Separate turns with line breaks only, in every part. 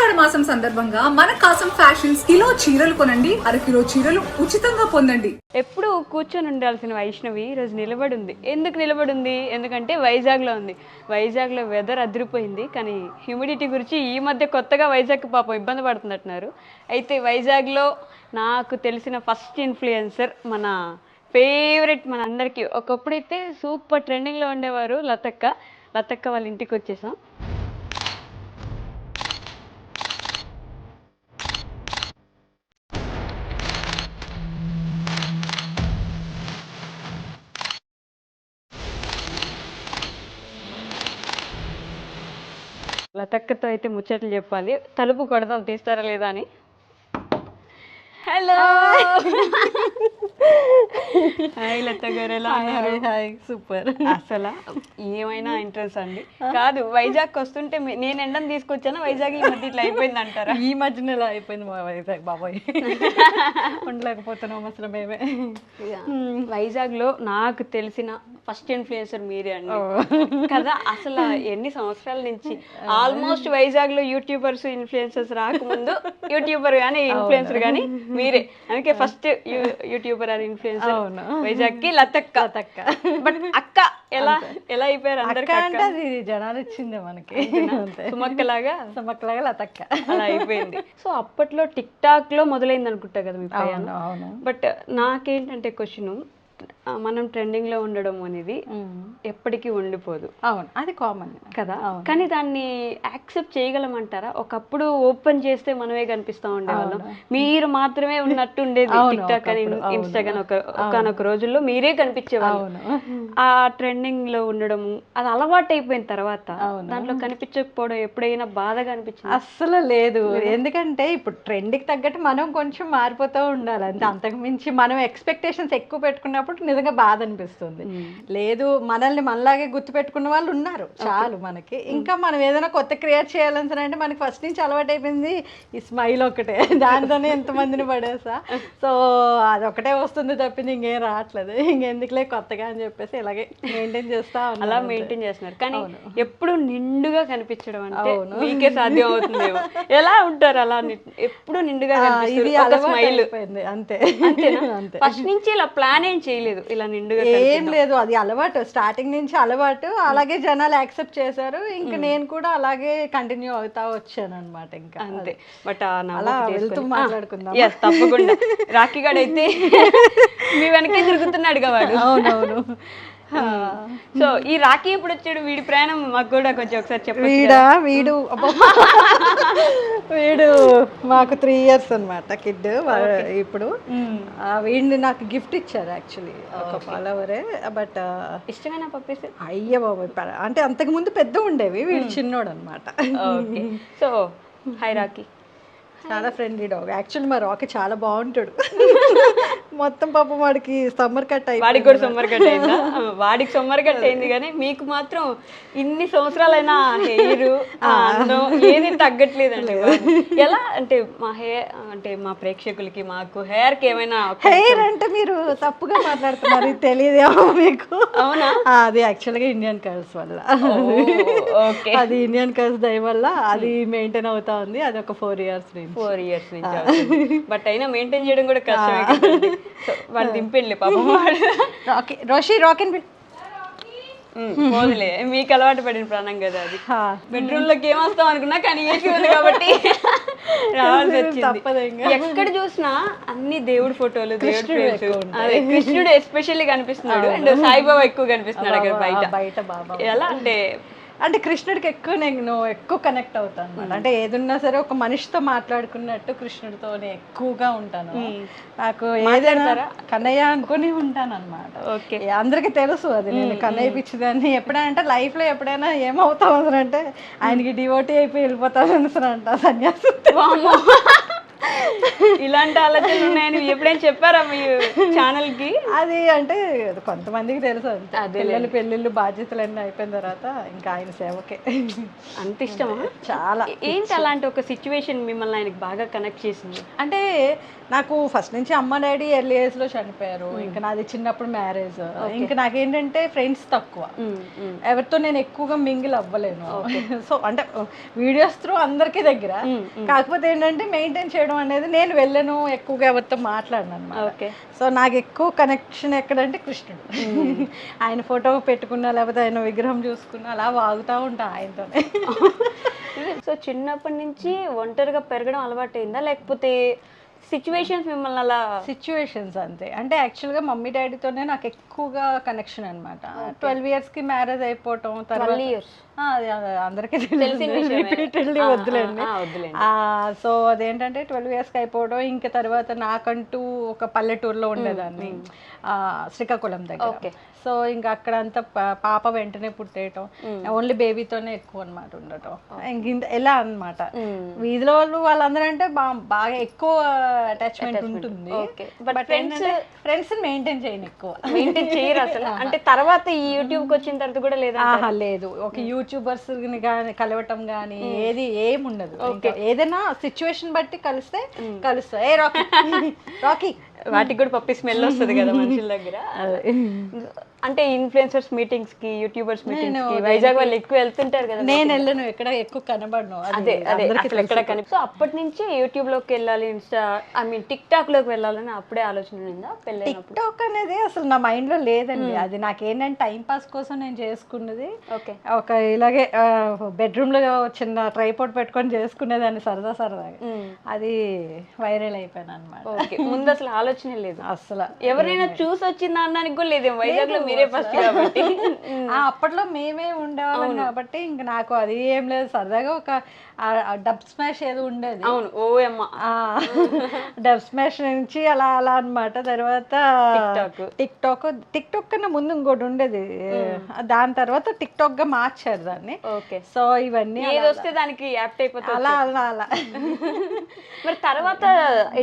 ఆషాఢ మాసం సందర్భంగా మన కాసం ఫ్యాషన్స్ కిలో చీరలు కొనండి, అరకిలో చీరలు ఉచితంగా పొందండి.
ఎప్పుడు కూర్చొని ఉండాల్సిన వైష్ణవి ఈరోజు నిలబడి ఉంది. ఎందుకు నిలబడి ఉంది? ఎందుకంటే వైజాగ్లో ఉంది. వైజాగ్లో వెదర్ అదిరిపోయింది, కానీ హ్యూమిడిటీ గురించి ఈ మధ్య కొత్తగా వైజాగ్కి పాపం ఇబ్బంది పడుతున్నట్టున్నారు. అయితే వైజాగ్లో నాకు తెలిసిన ఫస్ట్ ఇన్ఫ్లుయెన్సర్, మన ఫేవరెట్, మన అందరికీ ఒకప్పుడైతే సూపర్ ట్రెండింగ్లో ఉండేవారు, లతక్క వాళ్ళ ఇంటికి వచ్చేసాం. లతక్కతో అయితే ముచ్చట్లు చెప్పాలి. తలుపు కొడతాం, తీస్తారా లేదా అని. హలో, హాయ్ లత గారు, ఎలా ఉన్నారు?
Hi, super.
అసలు ఏమైనా ఇంట్రెస్ట్ అండి. కాదు, వైజాగ్ వస్తుంటే నేను ఎండని తీసుకొచ్చాను, వైజాగ్ ఈ మధ్య ఇట్లా అయిపోయింది అంటారా?
ఈ మధ్యన ఇలా అయిపోయింది మా వైజాగ్, బాబాయ్ ఉండలేకపోతున్నాం అసలు మేమే.
వైజాగ్లో నాకు తెలిసిన ఫస్ట్ ఇన్ఫ్లుయెన్సర్ మీరే అండి కదా. అసలు ఎన్ని సంవత్సరాల నుంచి ఆల్మోస్ట్ వైజాగ్లో యూట్యూబర్స్ ఇన్ఫ్లుయెన్సర్స్ రాకముందు యూట్యూబర్ కానీ ఇన్ఫ్లుయెన్సర్ కానీ మీరే. అందుకే ఫస్ట్ యూట్యూబర్ అది ఇన్ఫ్లుయెన్సర్ వైజాగ్ కి లతక్క. బట్ అక్క ఎలా ఎలా అయిపోయారు అందరికి?
అంటే అది జనాలు ఇచ్చిందే మనకి,
సుమక్కలాగా
లతక్క
అలా అయిపోయింది. సో అప్పట్లో టిక్ టాక్ లో మొదలైంది అనుకుంటా కదా మీ ప్రయాణం. బట్ నాకేంటంటే క్వశ్చన్, మనం ట్రెండింగ్ లో ఉండడం అనేది ఎప్పటికీ ఉండిపోదు.
అవును, అది కామన్
కదా. కానీ దాన్ని యాక్సెప్ట్ చేయగలమంటారా? ఒకప్పుడు ఓపెన్ చేస్తే మనమే కనిపిస్తా ఉండేవాళ్ళం, మీరు మాత్రమే ఉన్నట్టు ఉండేది టిక్ టాక్ అని ఇన్స్టాగ్రామ్. ఒకనొక రోజుల్లో మీరే కనిపించేవాళ్ళు. ఆ ట్రెండింగ్ లో ఉండడము అది అలవాటు అయిపోయిన తర్వాత దాంట్లో కనిపించకపోవడం ఎప్పుడైనా బాధగా అనిపించింది?
అస్సలు లేదు. ఎందుకంటే ఇప్పుడు ట్రెండ్ కి తగ్గట్టు మనం కొంచెం మారిపోతూ ఉండాలి అంతే. అంతకు మించి మనం ఎక్స్పెక్టేషన్స్ ఎక్కువ పెట్టుకున్నప్పుడు నిజంగా బాధ అనిపిస్తుంది. లేదు, మనల్ని మనలాగే గుర్తు పెట్టుకున్న వాళ్ళు ఉన్నారు చాలు మనకి. ఇంకా మనం ఏదైనా కొత్త క్రియేట్ చేయాలని అంటే మనకి ఫస్ట్ నుంచి అలవాటు అయిపోయింది ఈ స్మైల్ ఒకటే, దాంతోనే ఎంతమందిని పడేసా. సో అదొకటే వస్తుంది తప్పింది ఇంకేం రావట్లేదు. ఇంకెందుకులే కొత్తగా అని చెప్పేసి ఇలాగే మెయింటైన్ చేస్తా
అలా మెయింటైన్ చేస్తున్నారు. కానీ ఎప్పుడు నిండుగా కనిపించడం అంటే మీకే సాధ్యం అవుతుందేమో. ఎలా ఉంటారు అలా ఎప్పుడు నిండుగా స్మైల్?
అంతే.
ఫస్ట్ నుంచి ఇలా ప్లాన్ ఏం చేయలేదు, ఇలా నిండుగా
ఏం లేదు, అది అలవాటు, స్టార్టింగ్ నుంచి అలవాటు. అలాగే జనాలు యాక్సెప్ట్ చేశారు, ఇంకా నేను కూడా అలాగే కంటిన్యూ అవుతా వచ్చాను అనమాట. ఇంకా
అంతే. బట్
అలా వెళ్తూ మాట్లాడుకుందాం.
తప్పకుండా. రాఖీ గాడు అయితే మీ వెనకే తిరుగుతున్నాడు వాడు.
అవునవును.
సో ఈ రాఖీ ఎప్పుడు వచ్చాడు? వీడి ప్రయాణం మాకు కూడా కొంచెం ఒకసారి చెప్పండి.
వీడు మాకు 3 years అనమాట కిడ్ ఇప్పుడు. వీడిని నాకు గిఫ్ట్ ఇచ్చారు యాక్చువల్లీ, ఒక ఫాలోవరే. బట్
ఇష్టమైన పప్పేసి
అయ్య బాబు, అంటే అంతకు ముందు పెద్ద ఉండేవి, వీడు చిన్నోడు అనమాట.
So hi Rakhi.
చాలా ఫ్రెండ్లీ డాగ్ యాక్చువల్లీ. మా రాకీ చాలా బాగుంటాడు. మొత్తం పాపం వాడికి సమ్మర్ కట్ అయింది.
వాడికి కూడా సమ్మర్ కట్ అయిందా? వాడికి సమ్మర్ కట్ అయింది, కానీ మీకు మాత్రం ఇన్ని సంవత్సరాలైనా హెయిర్ అందం ఏది తగ్గట్లేదండి. ఎలా అంటే మా ప్రేక్షకులకి, మాకు హెయిర్ కి ఏమైనా?
హెయిర్ అంటే మీరు తప్పుగా మాట్లాడుతున్నారు, ఇది తెలియదేమో మీకు.
అవునా?
అది యాక్చువల్గా ఇండియన్ కర్స్ వల్ల. అది ఇండియన్ కర్స్ దయ వల్ల అది మెయింటైన్ అవుతా ఉంది. అది ఒక 4 years నుంచి.
4 years నుంచి. బట్ అయినా మెయింటైన్ చేయడం కూడా కష్టమే. వాడు దింపండి పాపం.
రాకిన్
పోదులే, మీకు అలవాటు పడిన ప్రాణం కదా అది. బెడ్రూమ్ లోకి ఏమొస్తాం అనుకున్నా, కానీ ఏసీ ఉంది కాబట్టి రావాల్సి వచ్చింది. ఎక్కడ చూసినా అన్ని దేవుడి ఫోటోలు, అదే కృష్ణుడు ఎస్పెషల్లీ కనిపిస్తున్నాడు, అండ్ సాయిబాబా ఎక్కువ కనిపిస్తున్నాడు అక్కడ బయట. ఎలా
అంటే కృష్ణుడికి నేను ఎక్కువ కనెక్ట్ అవుతాను అనమాట. అంటే ఏదున్నా సరే ఒక మనిషితో మాట్లాడుకున్నట్టు కృష్ణుడితోనే ఎక్కువగా ఉంటాను. నాకు ఏదైనా కన్నయ్య అనుకుని ఉంటాను అనమాట. అందరికి తెలుసు అది, నేను కన్నయ్య పిచ్చిదాన్ని. ఎప్పుడైనా అంటే లైఫ్ లో ఎప్పుడైనా ఏమవుతాం అంటే ఆయనకి డివోటీ అయిపోయి వెళ్ళిపోతాను అంట సన్యాసం.
ఇలాంటి ఆలోచనలు ఉన్నాయని ఎప్పుడైనా చెప్పారా మీ ఛానల్ కి?
అది అంటే కొంతమందికి తెలుసు అంతే. పిల్లలు పెళ్ళిళ్ళు బాధ్యతలు అన్నీ అయిపోయిన తర్వాత ఇంకా ఆయన సేవకే.
అంత ఇష్టమా?
చాలా.
ఏంటి అలాంటి ఒక సిచ్యువేషన్ మిమ్మల్ని ఆయనకి బాగా కనెక్ట్ చేసింది?
అంటే నాకు ఫస్ట్ నుంచి అమ్మ డాడీ ఎర్లీ ఏజ్ లో చనిపోయారు. ఇంకా నాది చిన్నప్పుడు మ్యారేజ్. ఇంకా నాకేంటంటే ఫ్రెండ్స్ తక్కువ, ఎవరితో నేను ఎక్కువగా మింగిల్ అవ్వలేను. సో అంటే వీడియోస్ త్రూ అందరికీ దగ్గర, కాకపోతే ఏంటంటే మెయింటైన్ చేయడం అనేది నేను వెళ్ళను, ఎక్కువగా ఎవరితో మాట్లాడను అనమాట. సో నాకు ఎక్కువ కనెక్షన్ ఎక్కడంటే కృష్ణుడు. ఆయన ఫోటో పెట్టుకున్నా లేకపోతే ఆయన విగ్రహం చూసుకున్నా అలా వాగుతూ ఉంటా ఆయనతోనే.
సో చిన్నప్పటి నుంచి ఒంటరిగా పెరగడం అలవాటైందా, లేకపోతే సిచ్యువేషన్స్ మిమ్మల్ని అలా?
సిచ్యువేషన్స్ అంతే. అంటే యాక్చువల్గా మమ్మీ డాడీతోనే నాకు ఎక్కువగా కనెక్షన్ అనమాట. 12 years కి మ్యారేజ్ అయిపోవటం, తర్వాత అందరికీ రిపీటెడ్లీ వద్దులేండి. సో అదేంటంటే 12 years కి అయిపోవడం, ఇంకా తర్వాత నాకంటూ ఒక పల్లెటూరులో ఉండేదాన్ని శ్రీకాకుళం దగ్గర. సో ఇంకా అక్కడ అంతా పాప వెంటనే పుట్టేయటం, ఓన్లీ బేబీతోనే ఎక్కువ అనమాట ఉండటం. ఇంక ఎలా అనమాట వీధిలో వాళ్ళందరూ అంటే బాగా ఎక్కువ అటాచ్మెంట్ ఉంటుంది. బట్ ఫ్రెండ్స్ మెయింటైన్ చేయను, ఎక్కువ
మెయింటైన్ చేయరు అసలు. అంటే తర్వాత ఈ యూట్యూబ్కి వచ్చిన తర్వాత కూడా లేదా?
లేదు, ఒక యూట్యూబర్స్ కానీ కలవటం కానీ ఏమి ఉండదు. ఏదైనా సిచ్యువేషన్ బట్టి కలిస్తే కలుస్తా. ఏ రాకీ రాకీ
వాటికి కూడా పప్పి స్మెల్ వస్తుంది కదా మనుషుల దగ్గర. అంటే ఇన్ఫ్లుయెన్సర్స్ మీటింగ్స్ కి, యూట్యూబర్స్ మీటింగ్స్ కి వైజాగ్ వాళ్ళు ఎక్కువ వెళ్తుంటారు కదా.
నేను వెళ్ళను, ఎక్కడ ఎక్కువ కనబడను.
అదే ఎక్కడ కనిపి. సో అప్పటి నుంచి యూట్యూబ్ లోకి వెళ్ళాలి, టిక్ టాక్ లోకి వెళ్ళాలని అప్పుడే ఆలోచన ఉందా పెళ్ళైనప్పుడు?
టిక్ టాక్ అనేది అసలు నా మైండ్ లో లేదండి. అది నాకేంటంటే టైం పాస్ కోసం నేను చేసుకున్నది. ఒక ఇలాగే బెడ్రూమ్ లో చిన్న ట్రైపాడ్ పెట్టుకొని చేసుకునేదాన్ని సరదాగా. అది వైరల్ అయిపోయాను అనమాట.
ముందు అసలు ఆలోచన లేదు
అసలు.
ఎవరైనా చూసి వచ్చిందా అనడానికి కూడా లేదు వైజాగ్ లో, మీరే ఫస్ట్ కాబట్టి.
అప్పట్లో మేమే ఉండేవాళ్ళం కాబట్టి ఇంకా నాకు అది ఏం లేదు. సరదాగా ఒక డబ్ స్మాష్ ఏదో ఉండేది.
అవును, ఓ అమ్మ.
డబ్ స్మాష్ నుంచి అలా అనమాట. తర్వాత టిక్ టాక్ కన్నా ముందు ఇంకోటి ఉండేది, దాని తర్వాత టిక్ టాక్ గా మార్చారు దాన్ని. సో ఇవన్నీ
వస్తే దానికి యాప్ట్ అయిపోతుంది
అలా.
మరి తర్వాత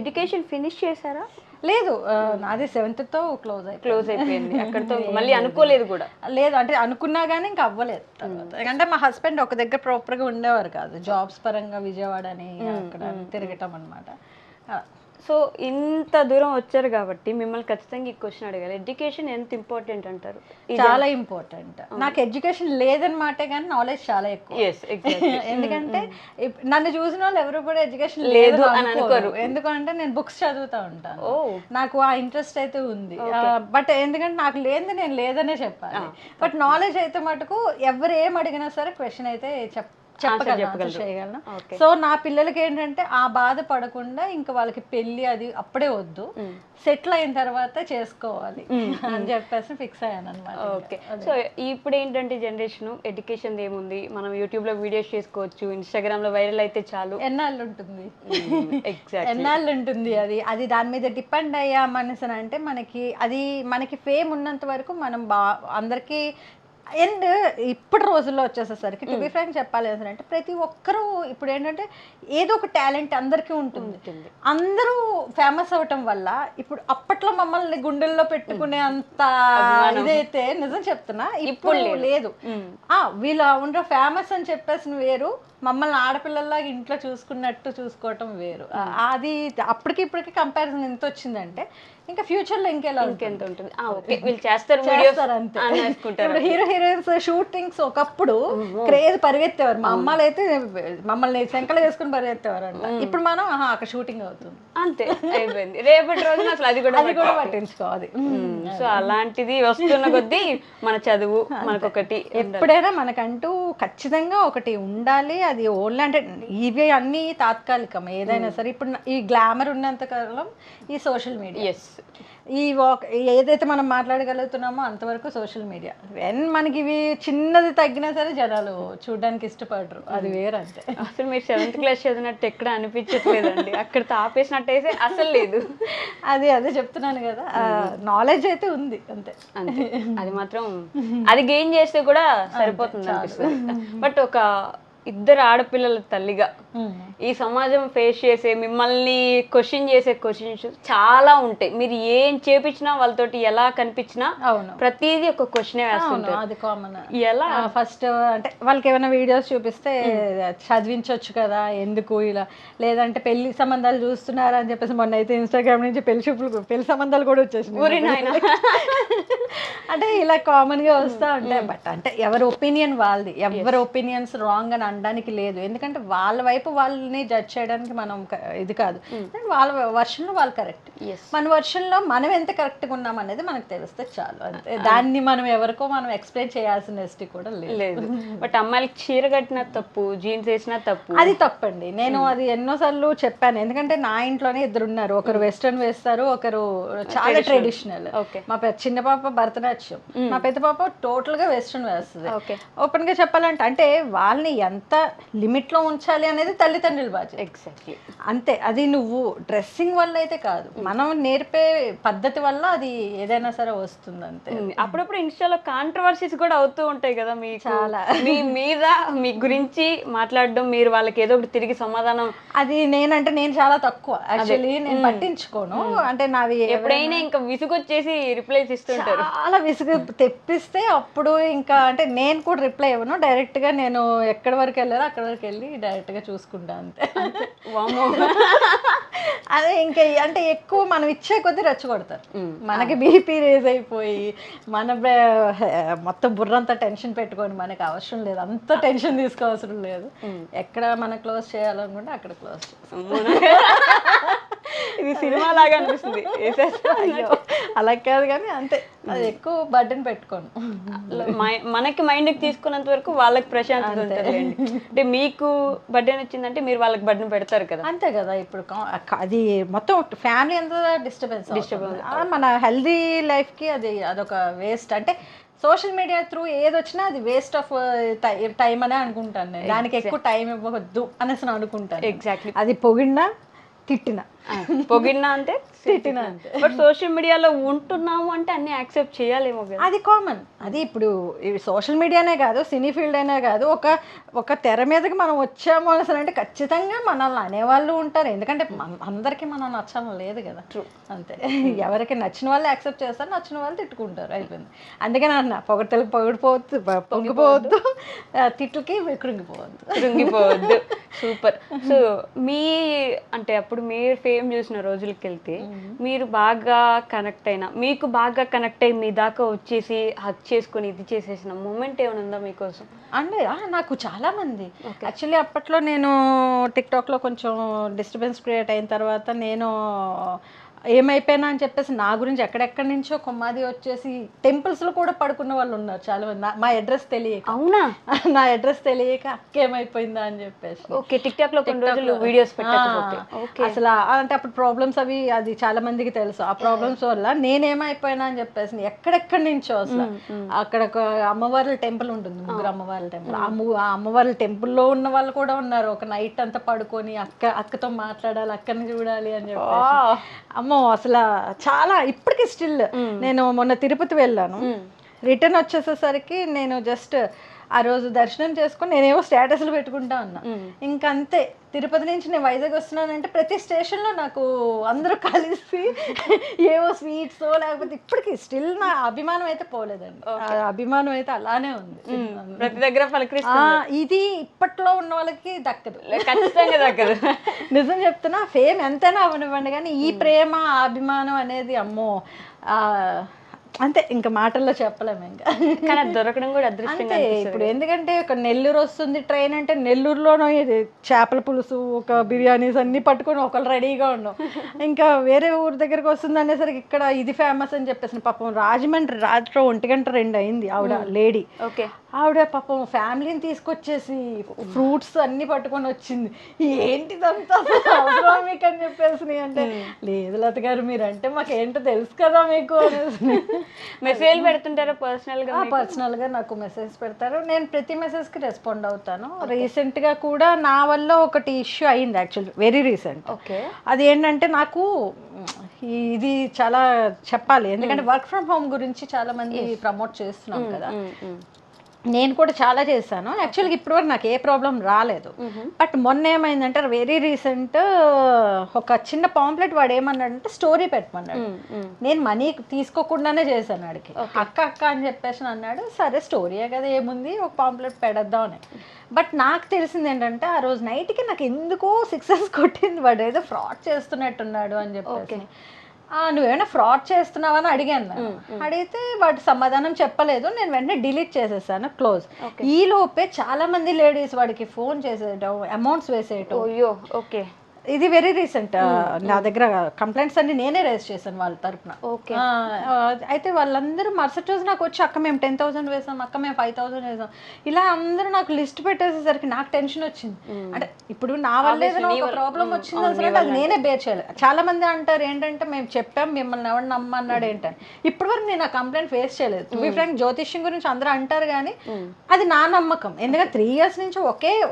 ఎడ్యుకేషన్ ఫినిష్ చేశారా?
లేదు, నాది 7th తో క్లోజ్
అయిపోయింది. అక్కడతో మళ్ళీ అనుకోలేదు కూడా?
లేదు, అంటే అనుకున్నా కానీ ఇంకా అవ్వలేదు. ఎందుకంటే మా హస్బెండ్ ఒక దగ్గర ప్రాపర్ గా ఉండేవారు కాదు, జాబ్స్ పరంగా విజయవాడ అని అక్కడ తిరగటం అనమాట.
సో ఇంత దూరం వచ్చారు కాబట్టి మిమ్మల్ని ఖచ్చితంగా ఈ క్వశ్చన్ అడగాలి, ఎడ్యుకేషన్ ఎంత ఇంపార్టెంట్ అంటారు?
చాలా ఇంపార్టెంట్. నాకు ఎడ్యుకేషన్ లేదన్నమాటే కానీ నాలెడ్జ్ చాలా ఎక్కువ. ఎందుకంటే నన్ను చూసిన వాళ్ళు ఎవరు కూడా ఎడ్యుకేషన్ లేదు అని అనుకోరు. ఎందుకంటే నేను బుక్స్ చదువుతూ ఉంటాను, నాకు ఆ ఇంట్రెస్ట్ అయితే ఉంది. బట్ ఎందుకంటే నాకు లేనిది నేను లేదనే చెప్పాలి. బట్ నాలెడ్జ్ అయితే మటుకు ఎవరు ఏం అడిగినా సరే క్వశ్చన్ అయితే చేయగలను. సో నా పిల్లలకి ఏంటంటే ఆ బాధ పడకుండా ఇంకా వాళ్ళకి పెళ్లి అది అప్పుడే వద్దు, సెటిల్ అయిన తర్వాత చేసుకోవాలి అని చెప్పేసి ఫిక్స్ అయ్యాను అనమాట.
ఓకే. సో ఇప్పుడు ఏంటంటే జనరేషన్ ఎడ్యుకేషన్ ఏముంది, మనం యూట్యూబ్ లో వీడియోస్ చేసుకోవచ్చు, ఇన్స్టాగ్రామ్ లో వైరల్ అయితే చాలు.
ఎన్నాళ్ళు ఉంటుంది? ఎన్నాళ్ళు ఉంటుంది అది దాని మీద డిపెండ్ అయ్యా మనసు అంటే మనకి ఫేమ్ ఉన్నంత వరకు మనం అందరికీ. అండ్ ఇప్పుడు రోజుల్లో వచ్చేసేసరికి టు బి ఫ్రాంక్ చెప్పాలి అంటే ప్రతి ఒక్కరూ ఇప్పుడు ఏంటంటే ఏదో ఒక టాలెంట్ అందరికీ ఉంటుంది. అందరూ ఫేమస్ అవటం వల్ల ఇప్పుడు అప్పట్లో మమ్మల్ని గుండెల్లో పెట్టుకునే అంత ఇదైతే నిజం చెప్తున్నా ఇప్పుడు లేదు. వీళ్ళు ఉండే ఫేమస్ అని చెప్పేసి వేరు, మమ్మల్ని ఆడపిల్లల్లాగా ఇంట్లో చూసుకున్నట్టు చూసుకోవటం వేరు. అది అప్పటికి ఇప్పటికి కంపారిజన్ ఎంత వచ్చిందంటే ఇంకా ఫ్యూచర్ లో ఇంకెంత ఉంటుంది.
వీళ్ళు చేస్తారు అంతే.
హీరో హీరోయిన్స్ షూటింగ్స్ ఒకప్పుడు క్రేజ్ పరిగెత్తేవారు. మా అమ్మాలు అయితే మమ్మల్ని శంకలు వేసుకుని పరిగెత్తేవారు అంట. ఇప్పుడు మనం అక్కడ షూటింగ్ అవుతుంది
అంతే, అయిపోయింది. రేపటి రోజున అసలు అది కూడా
పట్టించుకోవాలి.
సో అలాంటిది వస్తున్న కొద్దీ మన చదువు మనకొకటి,
ఎప్పుడైనా మనకంటూ ఖచ్చితంగా ఒకటి ఉండాలి. అది ఓన్లీ అంటే ఇవి అన్ని తాత్కాలికం ఏదైనా సరే. ఇప్పుడు ఈ గ్లామర్ ఉన్నంత కాలం ఈ సోషల్ మీడియా, ఈ ఏదైతే మనం మాట్లాడగలుగుతున్నామో అంతవరకు సోషల్ మీడియా. మనకి ఇవి చిన్నది తగ్గినా సరే జనాలు చూడడానికి ఇష్టపడరు, అది వేరంతే.
అసలు మీరు 7th క్లాస్ చదివినట్టు ఎక్కడ అనిపించట్లేదండి, అక్కడితో ఆపేసినట్టయితే అసలు లేదు.
అదే చెప్తున్నాను కదా, నాలెడ్జ్ అయితే ఉంది అంతే.
అది మాత్రం అది గెయిన్ చేస్తే కూడా సరిపోతుంది అనిపిస్తుంది. బట్ ఒక ఇద్దరు ఆడపిల్లల తల్లిగా ఈ సమాజం ఫేస్ చేసే మిమ్మల్ని క్వశ్చన్ చేసే క్వశ్చన్స్ చాలా ఉంటాయి. మీరు ఏం చేపించినా వాళ్ళతోటి ఎలా కనిపించినా
అవును
ప్రతిదీ ఒక క్వశ్చన్ వేస్తుంటారు.
అది కామన్.
ఎలా
ఫస్ట్ అంటే వాళ్ళకి ఏమైనా వీడియోస్ చూపిస్తే చదివించవచ్చు కదా ఎందుకు ఇలా, లేదంటే పెళ్లి సంబంధాలు చూస్తున్నారా అని చెప్పేసి మొన్న అయితే ఇన్స్టాగ్రామ్ నుంచి పెళ్లి సంబంధాలు కూడా వచ్చేసింది.
ఊరి నాయన
అంటే ఇలా కామన్ గా వస్తూ ఉంటాయి. బట్ అంటే ఎవరి ఒపీనియన్ వాళ్ళది, ఎవరి ఒపీనియన్స్ రాంగ్ అని అనడానికి లేదు. ఎందుకంటే వాళ్ళ వైపు వాళ్ళని జడ్జ్ చేయడానికి మనం ఇది కాదు. వాళ్ళ వర్షన్లో వాళ్ళు కరెక్ట్, మన వర్షన్లో మనం ఎంత కరెక్ట్గా ఉన్నాం అనేది మనకు తెలిస్తే చాలు అంతే. దాన్ని మనం ఎవరికో మనం ఎక్స్ప్లెయిన్ చేయాల్సిన నెస్టీ కూడా లేదు.
బట్ అమ్మాయిలకి చీర కట్టినా తప్పు, జీన్స్ వేసినా తప్పు,
అది తప్పండి. నేను అది ఎన్నోసార్లు చెప్పాను. ఎందుకంటే నా ఇంట్లోనే ఇద్దరు ఉన్నారు, ఒకరు వెస్ట్రన్ వేస్తారు, ఒకరు చాలా ట్రెడిషనల్. మా చిన్న పాప భరతనాట్యం, మా పెద్ద పాప టోటల్ గా వెస్ట్రన్ వేస్తుంది. ఓపెన్ గా చెప్పాలంటే అంటే వాళ్ళని ఎంత లిమిట్ లో ఉంచాలి అనేది తల్లిదండ్రులు బాధ్యత.
ఎగ్జాక్ట్లీ
అంతే. అది నువ్వు డ్రెస్సింగ్ వల్ల అయితే కాదు, మనం నేర్పే పద్ధతి వల్ల అది ఏదైనా సరే వస్తుంది అంతే.
అప్పుడప్పుడు ఇన్స్టాలో కాంట్రవర్సీస్ కూడా అవుతూ ఉంటాయి కదా మీ
చాలా.
మీ మీద మీ గురించి మాట్లాడడం, మీరు వాళ్ళకి ఏదో ఒకటి తిరిగి సమాధానం.
అది నేను చాలా తక్కువ యాక్చువల్లీ, నేను పట్టించుకోను. అంటే నావి
ఎప్పుడైనా ఇంకా విసుగొచ్చేసి రిప్లైస్ ఇస్తుంటారు.
చాలా విసుగు తెప్పిస్తే అప్పుడు ఇంకా అంటే నేను కూడా రిప్లై ఇవ్వను. డైరెక్ట్ గా నేను ఎక్కడి వరకు వెళ్ళారో అక్కడి వరకు వెళ్ళి డైరెక్ట్ గా చూసుకుంటా అంతే. అదే ఇంకా అంటే ఎక్కువ మనం ఇచ్చే కొద్దీ రెచ్చగొడతారు. మనకి బీపీ రేజ్ అయిపోయి మన మొత్తం బుర్రంతా టెన్షన్ పెట్టుకొని మనకి అవసరం లేదు, అంత టెన్షన్ తీసుకోవసరం లేదు. ఎక్కడ మనం క్లోజ్ చేయాలనుకుంటే అక్కడ క్లోజ్
ఇది సినిమా లాగా అనిపిస్తుంది.
అలా కాదు కానీ అంతే, అది ఎక్కువ బర్డెన్ పెట్టుకోను.
మనకి మైండ్కి తీసుకున్నంత వరకు వాళ్ళకి ప్రశాంతత ఉంటుంది. అంటే మీకు బర్డెన్ వచ్చిందంటే మీరు వాళ్ళకి బర్డెన్ పెడతారు కదా.
అంతే కదా. ఇప్పుడు అది మొత్తం ఫ్యామిలీ అంతా డిస్టర్బెన్స్. మన హెల్దీ లైఫ్కి అదొక వేస్ట్. అంటే సోషల్ మీడియా త్రూ ఏది వచ్చినా అది వేస్ట్ ఆఫ్ టైం అనే అనుకుంటాను నేను. దానికి ఎక్కువ టైం ఇవ్వవద్దు అనేసి అనుకుంటాను.
ఎగ్జాక్ట్లీ.
అది పొగిడినా తిట్టినా,
పొగిడినా అంటే
తిట్టినా అంతే.
బట్ సోషల్ మీడియాలో ఉంటున్నాము అంటే అన్ని యాక్సెప్ట్ చేయాలేమో కదా.
అది కామన్. అది ఇప్పుడు సోషల్ మీడియానే కాదు, సినీ ఫీల్డ్ అయినా కాదు, ఒక తెర మీదకి మనం వచ్చాము అనేసి అంటే ఖచ్చితంగా మనల్ని అనేవాళ్ళు ఉంటారు. ఎందుకంటే అందరికీ మనం నచ్చడం లేదు కదా.
ట్రూ.
అంతే. ఎవరికి నచ్చిన వాళ్ళు యాక్సెప్ట్ చేస్తారు, నచ్చిన వాళ్ళు తిట్టుకుంటారు, అయిపోయింది. అందుకని అన్న పొగడతలకు పొంగిపోవద్దు, తిట్టుకి
కృంగిపోవద్దు. సూపర్. సో మీ అంటే అప్పుడు మీరు ఫేమ్ చూసిన రోజులకి వెళ్తే మీరు బాగా కనెక్ట్ అయినా, మీకు బాగా కనెక్ట్ అయ్యి మీ దాకా వచ్చేసి హక్ చేసుకుని ఇది చేసేసిన మూమెంట్ ఏమైనా ఉందా మీకోసం?
అంటే నాకు చాలా మంది యాక్చువల్లీ అప్పట్లో నేను టిక్టాక్లో కొంచెం డిస్టర్బెన్స్ క్రియేట్ అయిన తర్వాత నేను ఏమైపోయినా అని చెప్పేసి నా గురించి ఎక్కడెక్కడి నుంచో కొమ్మాది వచ్చేసి టెంపుల్స్లో కూడా పడుకున్న వాళ్ళు ఉన్నారు చాలా మంది. మా అడ్రస్ తెలియక.
అవునా?
నా అడ్రస్ తెలియక అక్క ఏమైపోయిందా అని చెప్పేసి.
ఓకే. టిక్టాక్ లో కొన్ని రోజులు వీడియోస్ పెట్టకపోతే
అసలు అంటే అప్పుడు ప్రాబ్లమ్స్ అది చాలా మందికి తెలుసు. ఆ ప్రాబ్లమ్స్ వల్ల నేనేమైపోయినా అని చెప్పేసి ఎక్కడెక్కడి నుంచో అసలు అక్కడ ఒక అమ్మవార్ల టెంపుల్ ఉంటుంది, ముగ్గురు అమ్మవార్ల టెంపుల్. ఆ అమ్మవార్ల టెంపుల్లో ఉన్న వాళ్ళు కూడా ఉన్నారు. ఒక నైట్ అంతా పడుకొని అక్కతో మాట్లాడాలి, అక్కని చూడాలి అని చెప్పేసి. అమ్మో అసలు చాలా ఇప్పటికీ స్టిల్. నేను మొన్న తిరుపతి వెళ్ళాను, రిటర్న్ వచ్చేసేసరికి నేను జస్ట్ ఆ రోజు దర్శనం చేసుకుని నేనేవో స్టేటస్లు పెట్టుకుంటా ఉన్నా. ఇంకంతే. తిరుపతి నుంచి నేను వైజాగ్ వస్తున్నానంటే ప్రతి స్టేషన్లో నాకు అందరూ కలిసి ఏవో స్వీట్స్ లేకపోతే ఇప్పటికీ స్టిల్ నా అభిమానం అయితే పోలేదండి. అభిమానం అయితే అలానే ఉంది
ప్రతి దగ్గర.
ఇది ఇప్పట్లో ఉన్న వాళ్ళకి దక్కదు,
ఖచ్చితంగా దక్కదు.
నిజం చెప్తున్నా. ఫేమ్ ఎంతైనా అవనివ్వండి కానీ ఈ ప్రేమ అభిమానం అనేది అమ్మో అంతే, ఇంకా మాటల్లో చెప్పలేము. ఇంకా
కానీ దొరకడం కూడా అదృష్టంగా
ఇప్పుడు ఎందుకంటే ఒక నెల్లూరు వస్తుంది ట్రైన్ అంటే నెల్లూరులోనో చేపల పులుసు, ఒక బిర్యానీస్ అన్ని పట్టుకొని ఒకళ్ళు రెడీగా ఉన్నాం. ఇంకా వేరే ఊరి దగ్గరకు వస్తుంది అనేసరికి ఇక్కడ ఇది ఫేమస్ అని చెప్పేసి పాపం రాజమండ్రి రాత్రి 1:02 అయింది. ఆవిడ లేడీ, ఆవిడ పాపం ఫ్యామిలీని తీసుకొచ్చేసి ఫ్రూట్స్ అన్ని పట్టుకొని వచ్చింది. ఏంటిదంతా అవసరం మీకు అని చెప్పేసి అంటే, లేదు లత గారు మీరంటే మాకేంటో తెలుసు కదా మీకు అనేసి.
మెసేజ్ పెడుతుంటారా పర్సనల్
గా? నాకు మెసేజ్ పెడతారు, నేను ప్రతి మెసేజ్ కి రెస్పాండ్ అవుతాను. రీసెంట్ గా కూడా నా వల్ల ఒకటి ఇష్యూ అయింది, యాక్చువల్లీ వెరీ రీసెంట్. అది ఏంటంటే నాకు ఇది చాలా చెప్పాలి, ఎందుకంటే వర్క్ ఫ్రమ్ హోమ్ గురించి చాలా మంది ప్రమోట్ చేస్తున్నాం కదా. నేను కూడా చాలా చేశాను యాక్చువల్గా ఇప్పటివరకు నాకు ఏ ప్రాబ్లం రాలేదు. బట్ మొన్న ఏమైందంటే వెరీ రీసెంట్ ఒక చిన్న పాంప్లెట్ వాడు ఏమన్నాడంటే స్టోరీ పెట్టమన్నాడు. నేను మనీ తీసుకోకుండానే చేశాను వాడికి. అక్క అక్క అని చెప్పేసి అన్నాడు. సరే స్టోరీయే కదా ఏముంది ఒక పాంప్లెట్ పెడద్దాం అని. బట్ నాకు తెలిసింది ఏంటంటే ఆ రోజు నైట్కి నాకు ఎందుకో సక్సెస్ కొట్టింది. వాడు ఏదో ఫ్రాడ్ చేస్తున్నట్టున్నాడు అని చెప్పేసి. నువ్వేమైనా ఫ్రాడ్ చేస్తున్నావని అడిగాను. అడిగితే వాటి సమాధానం చెప్పలేదు. నేను వెంటనే డిలీట్ చేసేసాను, క్లోజ్. ఈ లోపే చాలా మంది లేడీస్ వాడికి ఫోన్ చేసేయటం, అమౌంట్స్ వేసేయటం.
ఓకే,
ఇది వెరీ రీసెంట్. నా దగ్గర కంప్లైంట్స్ అన్ని నేనే రేస్ చేశాను వాళ్ళ తరపున. అయితే వాళ్ళందరూ మరుసటి రోజు నాకు వచ్చి అక్క మేము 10,000 వేసాం, అక్క మేము 5,000 వేసాం, ఇలా అందరూ నాకు లిస్ట్ పెట్టేసేసరికి నాకు టెన్షన్ వచ్చింది. అంటే ఇప్పుడు నా వల్ల ఏదైనా ఒక ప్రాబ్లం వచ్చింది అసలు అది నేనే బేర్ చేయాలి. చాలా మంది అంటారు ఏంటంటే మేము చెప్పాం మిమ్మల్ని ఎవరు నమ్మన్నాడు ఏంటని. ఇప్పటి వరకు నేను ఆ కంప్లైంట్ ఫేస్ చేయలేదు. టు బి ఫ్రాంక్ జ్యోతిష్యం గురించి అందరూ అంటారు కానీ అది నా నమ్మకం. ఎందుకంటే 3 years నుంచి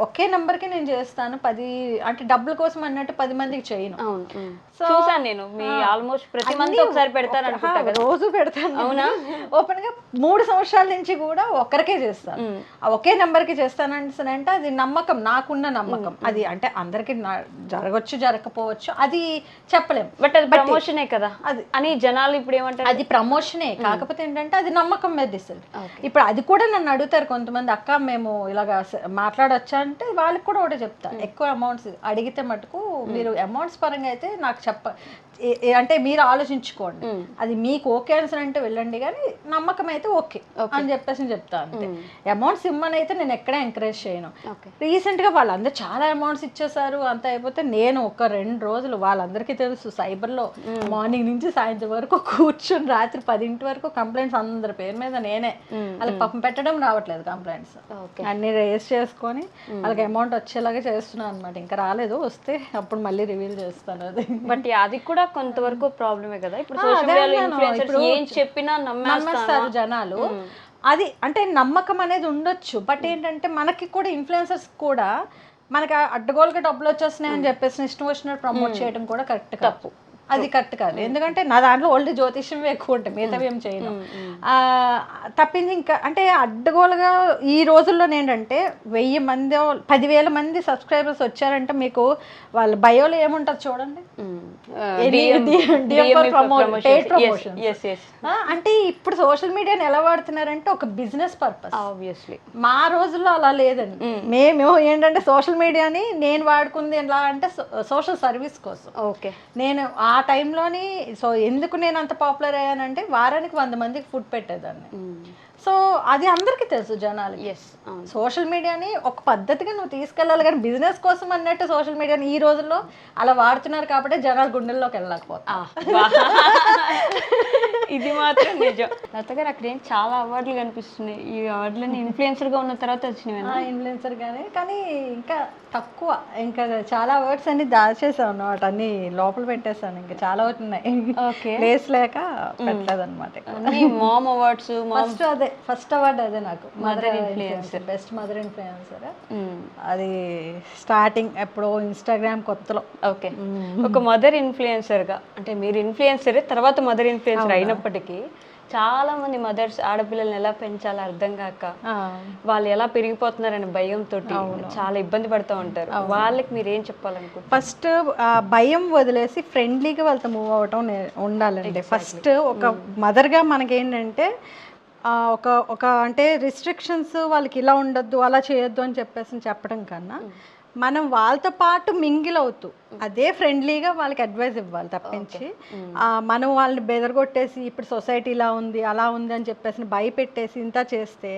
ఒకే నెంబర్కి నేను చేస్తాను. 10 అంటే డబ్బుల కోసం అన్నట్టు 10 మందికి చేయను.
చూసాను నేను మీ ఆల్మోస్ట్ ప్రతి మంత్ ఒకసారి పెడతాను అనుకుంటా కదా.
రోజు పెడతాను. అవునా? ఓపెన్ గా 3 సంవత్సరాల నుంచి కూడా ఒక్కరికే చేస్తాను. ఒకే నెంబర్ కి చేస్తానంటే అది నమ్మకం, నాకున్న నమ్మకం. అది అంటే అందరికి జరగచ్చు జరగకపోవచ్చు, అది చెప్పలేం.
బట్ అది ప్రమోషనే కదా అది అని జనాలు ఇప్పుడు ఏమంటారు.
అది ప్రమోషనే, కాకపోతే ఏంటంటే అది నమ్మకం మీద ఇస్తుంది. ఇప్పుడు అది కూడా నన్ను అడుగుతారు కొంతమంది, అక్క మేము ఇలాగా మాట్లాడొచ్చా అంటే వాళ్ళకి కూడా ఒకటే చెప్తా. ఎక్కువ అమౌంట్స్ అడిగితే మటుకు మీరు అమౌంట్స్ పరంగా అయితే నాకు అంటే మీరు ఆలోచించుకోండి. అది మీకు ఓకే అని అంటే వెళ్ళండి, కానీ నమ్మకం అయితే ఓకే అని చెప్పేసి చెప్తా అంతే. అమౌంట్స్ ఇమ్మని అయితే నేను ఎక్కడ ఎంకరేజ్ చేయను. రీసెంట్ గా వాళ్ళందరూ చాలా అమౌంట్స్ ఇచ్చేసారు. అంత అయిపోతే నేను ఒక 2 రోజులు వాళ్ళందరికీ తెలుసు సైబర్ లో మార్నింగ్ నుంచి సాయంత్రం వరకు కూర్చొని రాత్రి 10 వరకు కంప్లైంట్స్ అందరి పేరు మీద నేనే వాళ్ళకి పాపం పెట్టడం రావట్లేదు కంప్లైంట్స్ అన్ని రేస్ చేసుకొని వాళ్ళకి అమౌంట్ వచ్చేలాగా చేస్తున్నాను అనమాట. ఇంకా రాలేదు, వస్తే అప్పుడు మళ్ళీ రివీల్ చేస్తాను. అది
బట్ అది కూడా కొంతవరకు ప్రాబ్లమే కదా. ఇప్పుడు సోషల్ మీడియాలో ఇన్ఫ్లుయెన్సర్స్ ఏం చెప్పినా నమ్మేస్తారు
జనాలు. అది అంటే నమ్మకం అనేది ఉండొచ్చు. బట్ ఏంటంటే మనకి కూడా ఇన్ఫ్లుయెన్సర్స్ కూడా మనకి అడ్డగోలుగా డబ్బులు వచ్చేస్తున్నాయి అని చెప్పేసి ఇష్టం వచ్చినట్టు ప్రమోట్ చేయడం కూడా కరెక్ట్ తప్పు. అది కరెక్ట్ కాదు. ఎందుకంటే నా దాంట్లో ఓల్డ్ జ్యోతిష్యం ఎక్కువ ఉంటాయి, మిగతావి ఏం చేయను. తప్పింది ఇంకా అంటే అడ్డగోలుగా ఈ రోజుల్లో ఏంటంటే 1000 మంది 10,000 మంది సబ్స్క్రైబర్స్ వచ్చారంటే మీకు వాళ్ళ బయోలో ఏముంటుంది చూడండి. అంటే ఇప్పుడు సోషల్ మీడియాని ఎలా వాడుతున్నారంటే ఒక బిజినెస్ పర్పస్.
ఆబ్వియస్లీ
మా రోజుల్లో అలా లేదండి. మేము ఏంటంటే సోషల్ మీడియాని నేను వాడుకుంది ఎలా అంటే సోషల్ సర్వీస్ కోసం.
ఓకే,
నేను ఆ టైంలోని సో ఎందుకు నేను అంత పాపులర్ అయ్యానంటే వారానికి 100 మందికి ఫుడ్ పెట్టేదాన్ని. సో అది అందరికీ తెలుసు జనాలకి. సోషల్ మీడియాని ఒక పద్ధతిగా నువ్వు తీసుకెళ్ళాలి, కానీ బిజినెస్ కోసం అన్నట్టు సోషల్ మీడియాని ఈ రోజుల్లో అలా వాడుతున్నారు కాబట్టి జనాలు గుండెల్లోకి వెళ్ళలేకపోతా.
ఇది మాత్రం నిజం. లత గారు అక్కడ ఏం చాలా అవార్డులు కనిపిస్తున్నాయి. ఈ అవార్డులన్నీ ఇన్ఫ్లుయెన్సర్ గా ఉన్న తర్వాత వచ్చినాయి.
ఇన్ఫ్లుయెన్సర్ గానే, కానీ ఇంకా తక్కువ. ఇంకా చాలా అవార్డ్స్ అన్ని దాచేసాను అన్నమాట, అన్ని లోపల పెట్టేసాను. ఇంకా చాలా ఉన్నాయి, ప్లేస్ లేక పెట్టలేదు అనమాట.
మామ్ అవార్డ్స్
ఫస్ట్ అవార్డు అదే నాకు, mother influencer, best mother influencer. అది స్టార్టింగ్ ఎప్పుడో ఇన్స్టాగ్రామ్ కొత్తలో.
ఓకే, ఒక మదర్ ఇన్ఫ్లుయెన్సర్ గా అంటే మీరు ఇన్ఫ్లుయెన్సరే తర్వాత మదర్ ఇన్ఫ్లుయెన్సర్ అయినప్పటికీ చాలా మంది మదర్స్ ఆడపిల్లల్ని ఎలా పెంచాలో అర్థం కాక వాళ్ళు ఎలా పెరిగిపోతున్నారనే భయంతో చాలా ఇబ్బంది పడుతూ ఉంటారు. వాళ్ళకి మీరు ఏం చెప్పాలనుకుంటున్నారు?
ఫస్ట్ భయం వదిలేసి ఫ్రెండ్లీగా వాళ్ళతో మూవ్ అవటం ఉండాలండి. ఫస్ట్ ఒక మదర్గా మనకేంటంటే ఒక అంటే రిస్ట్రిక్షన్స్ వాళ్ళకి ఇలా ఉండొద్దు అలా చేయొద్దు అని చెప్పేసి చెప్పడం కన్నా మనం వాళ్ళతో పాటు మింగిల్ అవుతూ అదే ఫ్రెండ్లీగా వాళ్ళకి అడ్వైస్ ఇవ్వాలి తప్పించి మనం వాళ్ళని బెదరగొట్టేసి ఇప్పుడు సొసైటీ ఇలా ఉంది అలా ఉంది అని చెప్పేసి భయపెట్టేసి ఇంత చేస్తే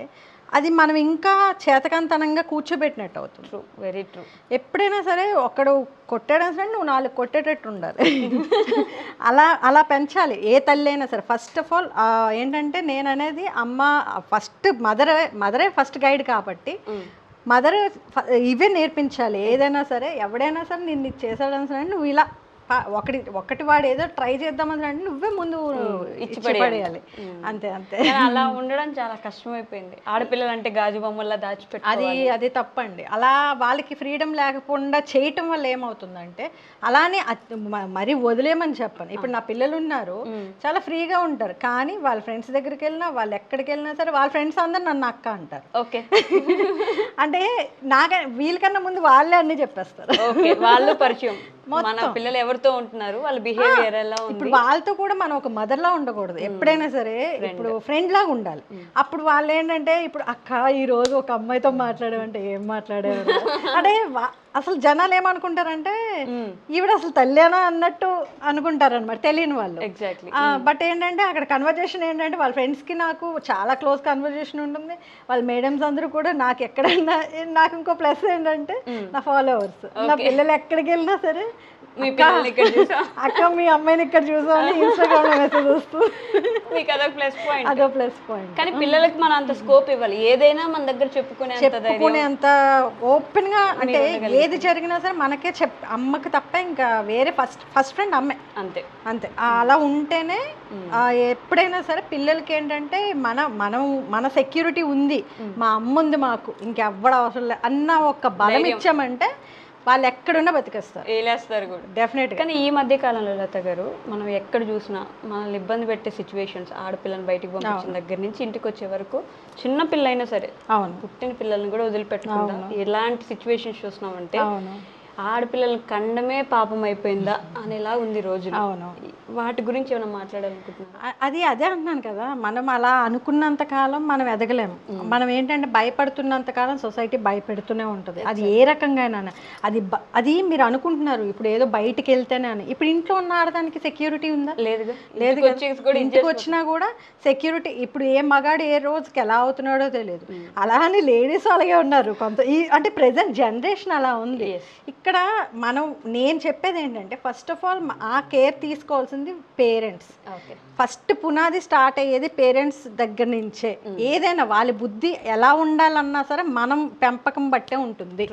అది మనం ఇంకా చేతకంతనంగా కూర్చోబెట్టినట్టు అవుతుంది.
True, very true.
ఎప్పుడైనా సరే ఒకడు కొట్టడం సరే నువ్వు 4 కొట్టేటట్టు ఉండాలి. అలా పెంచాలి ఏ తల్లి అయినా సరే. ఫస్ట్ ఆఫ్ ఆల్ ఏంటంటే నేను అనేది అమ్మ ఫస్ట్ మదరే ఫస్ట్ గైడ్ కాబట్టి మదర్ ఇవే నేర్పించాలి. ఏదైనా సరే ఎవడైనా సరే నిన్ను చేసాడని సరే నువ్వు ఇలా ఒకటి వాడు ఏదో ట్రై చేద్దామని అంటే నువ్వే ముందు ఇచ్చి పడేయాలి. అంతే అంతే.
అలా ఉండడం చాలా కష్టమైపోయింది. ఆడపిల్లలు అంటే గాజు బొమ్మల్లా దాచిపెట్టి
అది తప్పండి. అలా వాళ్ళకి ఫ్రీడమ్ లేకుండా చేయటం వల్ల ఏమవుతుందంటే అలానే మరీ వదిలేమని చెప్పను. ఇప్పుడు నా పిల్లలు ఉన్నారు, చాలా ఫ్రీగా ఉంటారు, కానీ వాళ్ళ ఫ్రెండ్స్ దగ్గరికి వెళ్ళినా వాళ్ళు ఎక్కడికి వెళ్ళినా సరే వాళ్ళ ఫ్రెండ్స్ అందరు నన్ను అక్క అంటారు.
ఓకే.
అంటే వీళ్ళకన్నా ముందు వాళ్ళే అన్ని చెప్పేస్తారు.
ఓకే, వాళ్ళు పరిచయం, మన పిల్లలు ఎవరితో ఉంటున్నారు, వాళ్ళ బిహేవియర్ ఎలా ఉంది.
ఇప్పుడు వాళ్ళతో కూడా మనం ఒక మదర్ లా ఉండకూడదు ఎప్పుడైనా సరే, ఇప్పుడు ఫ్రెండ్ లాగా ఉండాలి. అప్పుడు వాళ్ళు ఏంటంటే ఇప్పుడు అక్క ఈ రోజు ఒక అమ్మాయితో మాట్లాడామంటే ఏం మాట్లాడేవారు అంటే అసలు జనాలు ఏమనుకుంటారంటే ఈవిడ అసలు తల్లేనా అన్నట్టు అనుకుంటారు అనమాట, తెలియని వాళ్ళు.
ఎగ్జాక్ట్లీ.
బట్ ఏంటంటే అక్కడ కన్వర్జేషన్ ఏంటంటే వాళ్ళ ఫ్రెండ్స్ కి నాకు చాలా క్లోజ్ కన్వర్జేషన్ ఉంటుంది. వాళ్ళ మేడమ్స్ అందరూ కూడా నాకు ఎక్కడైనా, నాకు ఇంకో ప్లస్ ఏంటంటే నా ఫాలోవర్స్, నా పిల్లలు ఎక్కడికి వెళ్ళినా సరే అక్క మీ అమ్మాయిని ఇక్కడ చూసామని ఇన్స్టాగ్రామ్ లో మెసేజ్ వస్తూ
మీకు అదొక ప్లస్ పాయింట్.
అదో ప్లస్ పాయింట్.
కానీ పిల్లలకి మనం అంత స్కోప్ ఇవ్వాలి, ఏదైనా మన దగ్గర
చెప్పుకునేంత ఓపెన్ గా. అంటే ఏది జరిగినా సరే మనకే అమ్మకి తప్ప ఇంకా వేరే ఫస్ట్ ఫ్రెండ్ అమ్మే.
అంతే
అంతే. అలా ఉంటేనే ఎప్పుడైనా సరే పిల్లలకి ఏంటంటే మన సెక్యూరిటీ ఉంది, మా అమ్మ ఉంది, మాకు ఇంకెవ్వడం అవసరం లేదు అన్న ఒక బలం ఇచ్చామంటే వాళ్ళు ఎక్కడున్నా బతికేస్తారు,
వేలేస్తారు కూడా
డెఫినెట్.
కానీ ఈ మధ్య కాలంలో లత గారు మనం ఎక్కడ చూసినా మనల్ని ఇబ్బంది పెట్టే సిచ్యువేషన్స్, ఆడపిల్లని బయటికి పంపించిన దగ్గర నుంచి ఇంటికి వచ్చే వరకు చిన్న పిల్ల అయినా సరే,
అవును,
పుట్టిన పిల్లల్ని కూడా వదిలిపెట్టకుండా ఎలాంటి సిచ్యువేషన్స్ చూస్తున్నామంటే ఆడపిల్లల కండమే పాపం అయిపోయిందా అనేలా ఉంది రోజు.
అవును.
వాటి గురించి ఏమైనా మాట్లాడాలనుకుంటున్నాను.
అదే అంటున్నాను కదా, మనం అలా అనుకున్నంత కాలం మనం ఎదగలేము. మనం ఏంటంటే భయపడుతున్నంత కాలం సొసైటీ భయపెడుతూనే ఉంటుంది. అది ఏ రకంగా అది మీరు అనుకుంటున్నారు ఇప్పుడు ఏదో బయటికి వెళ్తేనే అని. ఇప్పుడు ఇంట్లో ఉన్న ఆడదానికి సెక్యూరిటీ ఉందా? లేదు. ఇంటికి వచ్చినా కూడా సెక్యూరిటీ. ఇప్పుడు ఏ మగాడు ఏ రోజుకి ఎలా అవుతున్నాడో తెలియదు. అలా అని లేడీస్ అలాగే ఉన్నారు కొంత. అంటే ప్రెసెంట్ జనరేషన్ అలా ఉంది. ఇక్కడ నేను చెప్పేది ఏంటంటే ఫస్ట్ ఆఫ్ ఆల్ ఆ కేర్ తీసుకోవాల్సింది పేరెంట్స్. ఫస్ట్ పునాది స్టార్ట్ అయ్యేది పేరెంట్స్ దగ్గర నుంచే. ఏదైనా వాళ్ళ బుద్ధి ఎలా ఉండాలన్నా సరే మనం పెంపకం బట్టే ఉంటుంది.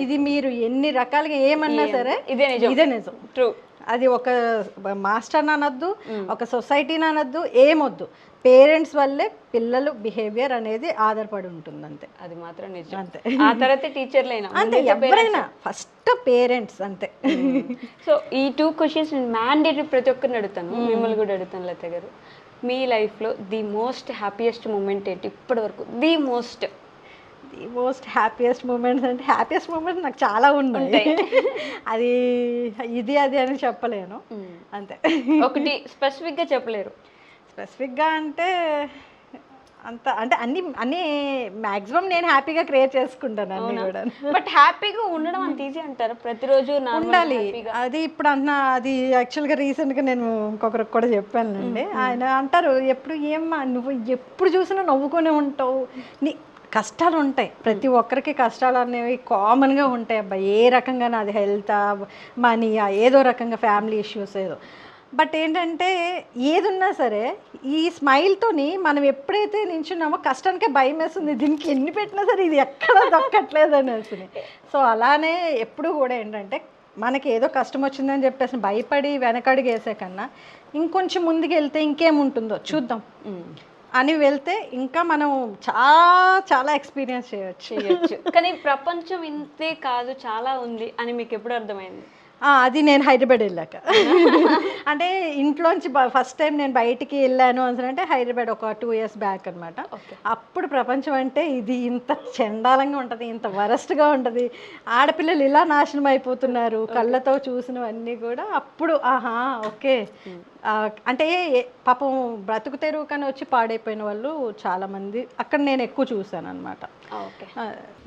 ఇది మీరు ఎన్ని రకాలుగా ఏమన్నా సరే ఇదే నిజం.
ట్రూ.
అది ఒక మాస్టర్ అనొద్దు, ఒక సొసైటీని అనొద్దు, ఏమొద్దు. పేరెంట్స్ వల్లే పిల్లలు బిహేవియర్ అనేది ఆధారపడి ఉంటుంది. అంతే,
అది మాత్రం నిజం.
అంతే.
ఆ తర్వాత టీచర్లైనా
అంతే, ఎవరైనా ఫస్ట్ పేరెంట్స్ అంతే.
సో ఈ 2 క్వశ్చన్స్ మ్యాండేటరీ ప్రతి ఒక్కరిని అడుగుతాను, మిమ్మల్ని కూడా అడుగుతాను లత గారు. మీ లైఫ్లో ది మోస్ట్ హ్యాపీయెస్ట్ మూమెంట్ ఏంటి ఇప్పటి వరకు? ది మోస్ట్ హ్యాపీయెస్ట్ మూమెంట్స్ అంటే హ్యాపీయెస్ట్ మూమెంట్స్ నాకు చాలా ఉన్నాయి. అది అని చెప్పలేను. అంతే. ఒకటి స్పెసిఫిక్గా చెప్పలేరు?
స్పెసిఫిక్గా అంటే అంటే అన్ని మ్యాక్సిమం నేను హ్యాపీగా క్రియేట్ చేసుకుంటాను అన్ని కూడా.
బట్ హ్యాపీగా ఉండడం అంత ఈజీ అంటారు? ప్రతిరోజు
ఉండాలి అది. ఇప్పుడు అది యాక్చువల్గా రీసెంట్గా నేను ఇంకొకరికి కూడా చెప్పానండి. ఆయన అంటారు ఎప్పుడు ఏమ్మా నువ్వు ఎప్పుడు చూసినా నవ్వుకొని ఉంటావు, నీ కష్టాలు ఉంటాయి, ప్రతి ఒక్కరికి కష్టాలు అనేవి కామన్గా ఉంటాయి అబ్బా. ఏ రకంగా అది హెల్త్, మనీ, ఏదో రకంగా ఫ్యామిలీ ఇష్యూస్ ఏదో. బట్ ఏంటంటే ఏదున్నా సరే ఈ స్మైల్తోని మనం ఎప్పుడైతే నించున్నామో కష్టానికే భయం వేస్తుంది, దీనికి ఎన్ని పెట్టినా సరే ఇది ఎక్కడ దొక్కట్లేదు అనేసి. సో అలానే ఎప్పుడు కూడా ఏంటంటే మనకి ఏదో కష్టం వచ్చిందని చెప్పేసి భయపడి వెనకడుగు వేసే కన్నా ఇంకొంచెం ముందుకు వెళ్తే ఇంకేముంటుందో చూద్దాం అని వెళ్తే ఇంకా మనం చాలా ఎక్స్పీరియన్స్ చేయొచ్చు.
కానీ ప్రపంచం ఇంతే కాదు, చాలా ఉంది అని మీకు ఎప్పుడు అర్థమైంది?
అది నేను హైదరాబాద్ వెళ్ళాక. అంటే ఇంట్లోంచి ఫస్ట్ టైం నేను బయటికి వెళ్ళాను అంటే హైదరాబాద్ ఒక 2 years బ్యాక్ అనమాట. అప్పుడు ప్రపంచం అంటే ఇది ఇంత చండాలంగా ఉంటుంది, ఇంత వరస్ట్గా ఉంటుంది, ఆడపిల్లలు ఇలా నాశనం అయిపోతున్నారు కళ్ళతో చూసినవన్నీ కూడా అప్పుడు ఆహా ఓకే. అంటే పాపం బ్రతుకు తెరువు కానీ వచ్చి పాడైపోయిన వాళ్ళు చాలామంది అక్కడ నేను ఎక్కువ చూసాను అనమాట.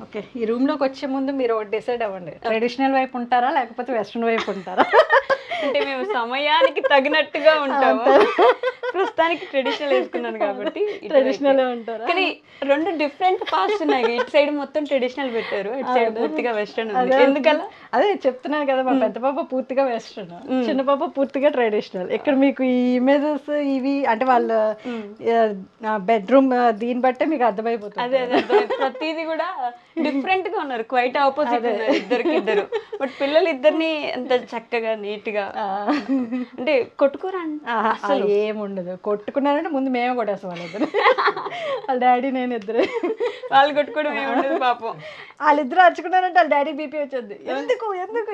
ఓకే, ఈ రూమ్లోకి వచ్చే ముందు మీరు డిసైడ్ అవ్వండి, ట్రెడిషనల్ వైపు ఉంటారా లేకపోతే వెస్ట్రన్ వైపు ఉంటారా?
అంటే మేము సమయానికి తగినట్టుగా ఉంటాము. ప్రస్తుతానికి ట్రెడిషనల్ వేసుకున్నాను కాబట్టి
ట్రెడిషనల్ ఉంటారా?
కానీ రెండు డిఫరెంట్ పార్ట్స్ ఉన్నాయి. ఇటు సైడ్ మొత్తం ట్రెడిషనల్ పెట్టారు, ఇటు సైడ్ పూర్తిగా వెస్టర్న్ ఉంది. ఎందుకలా?
అదే చెప్తున్నాను కదా, మా పెద్ద పాప పూర్తిగా వెస్ట్రన్, చిన్న పాప పూర్తిగా ట్రెడిషనల్. ఇక్కడ మీకు ఈ ఇమేజెస్ ఇవి అంటే వాళ్ళ బెడ్రూమ్ దీన్ని బట్టే మీకు అర్థమైపోతుంది.
అదే అదే ప్రతిదీ కూడా డిఫరెంట్ గా ఉన్నారు, క్వైట్ ఆపోజిట్ ఉన్నారు ఇద్దరు. బట్ పిల్లలు ఇద్దరిని అంత చక్కగా నీట్ గా అంటే కొట్టుకోరా
అసలు ఏముండదు. కొట్టుకున్నారంటే ముందు మేము కొట్టేస్తాం వాళ్ళిద్దరు. వాళ్ళ డాడీ నేను ఇద్దరు.
వాళ్ళు కొట్టుకోవడం ఏముండదు పాపం.
వాళ్ళిద్దరు అరుచుకున్నారంటే వాళ్ళ డాడీ బీపీ వచ్చేది. ఎందుకు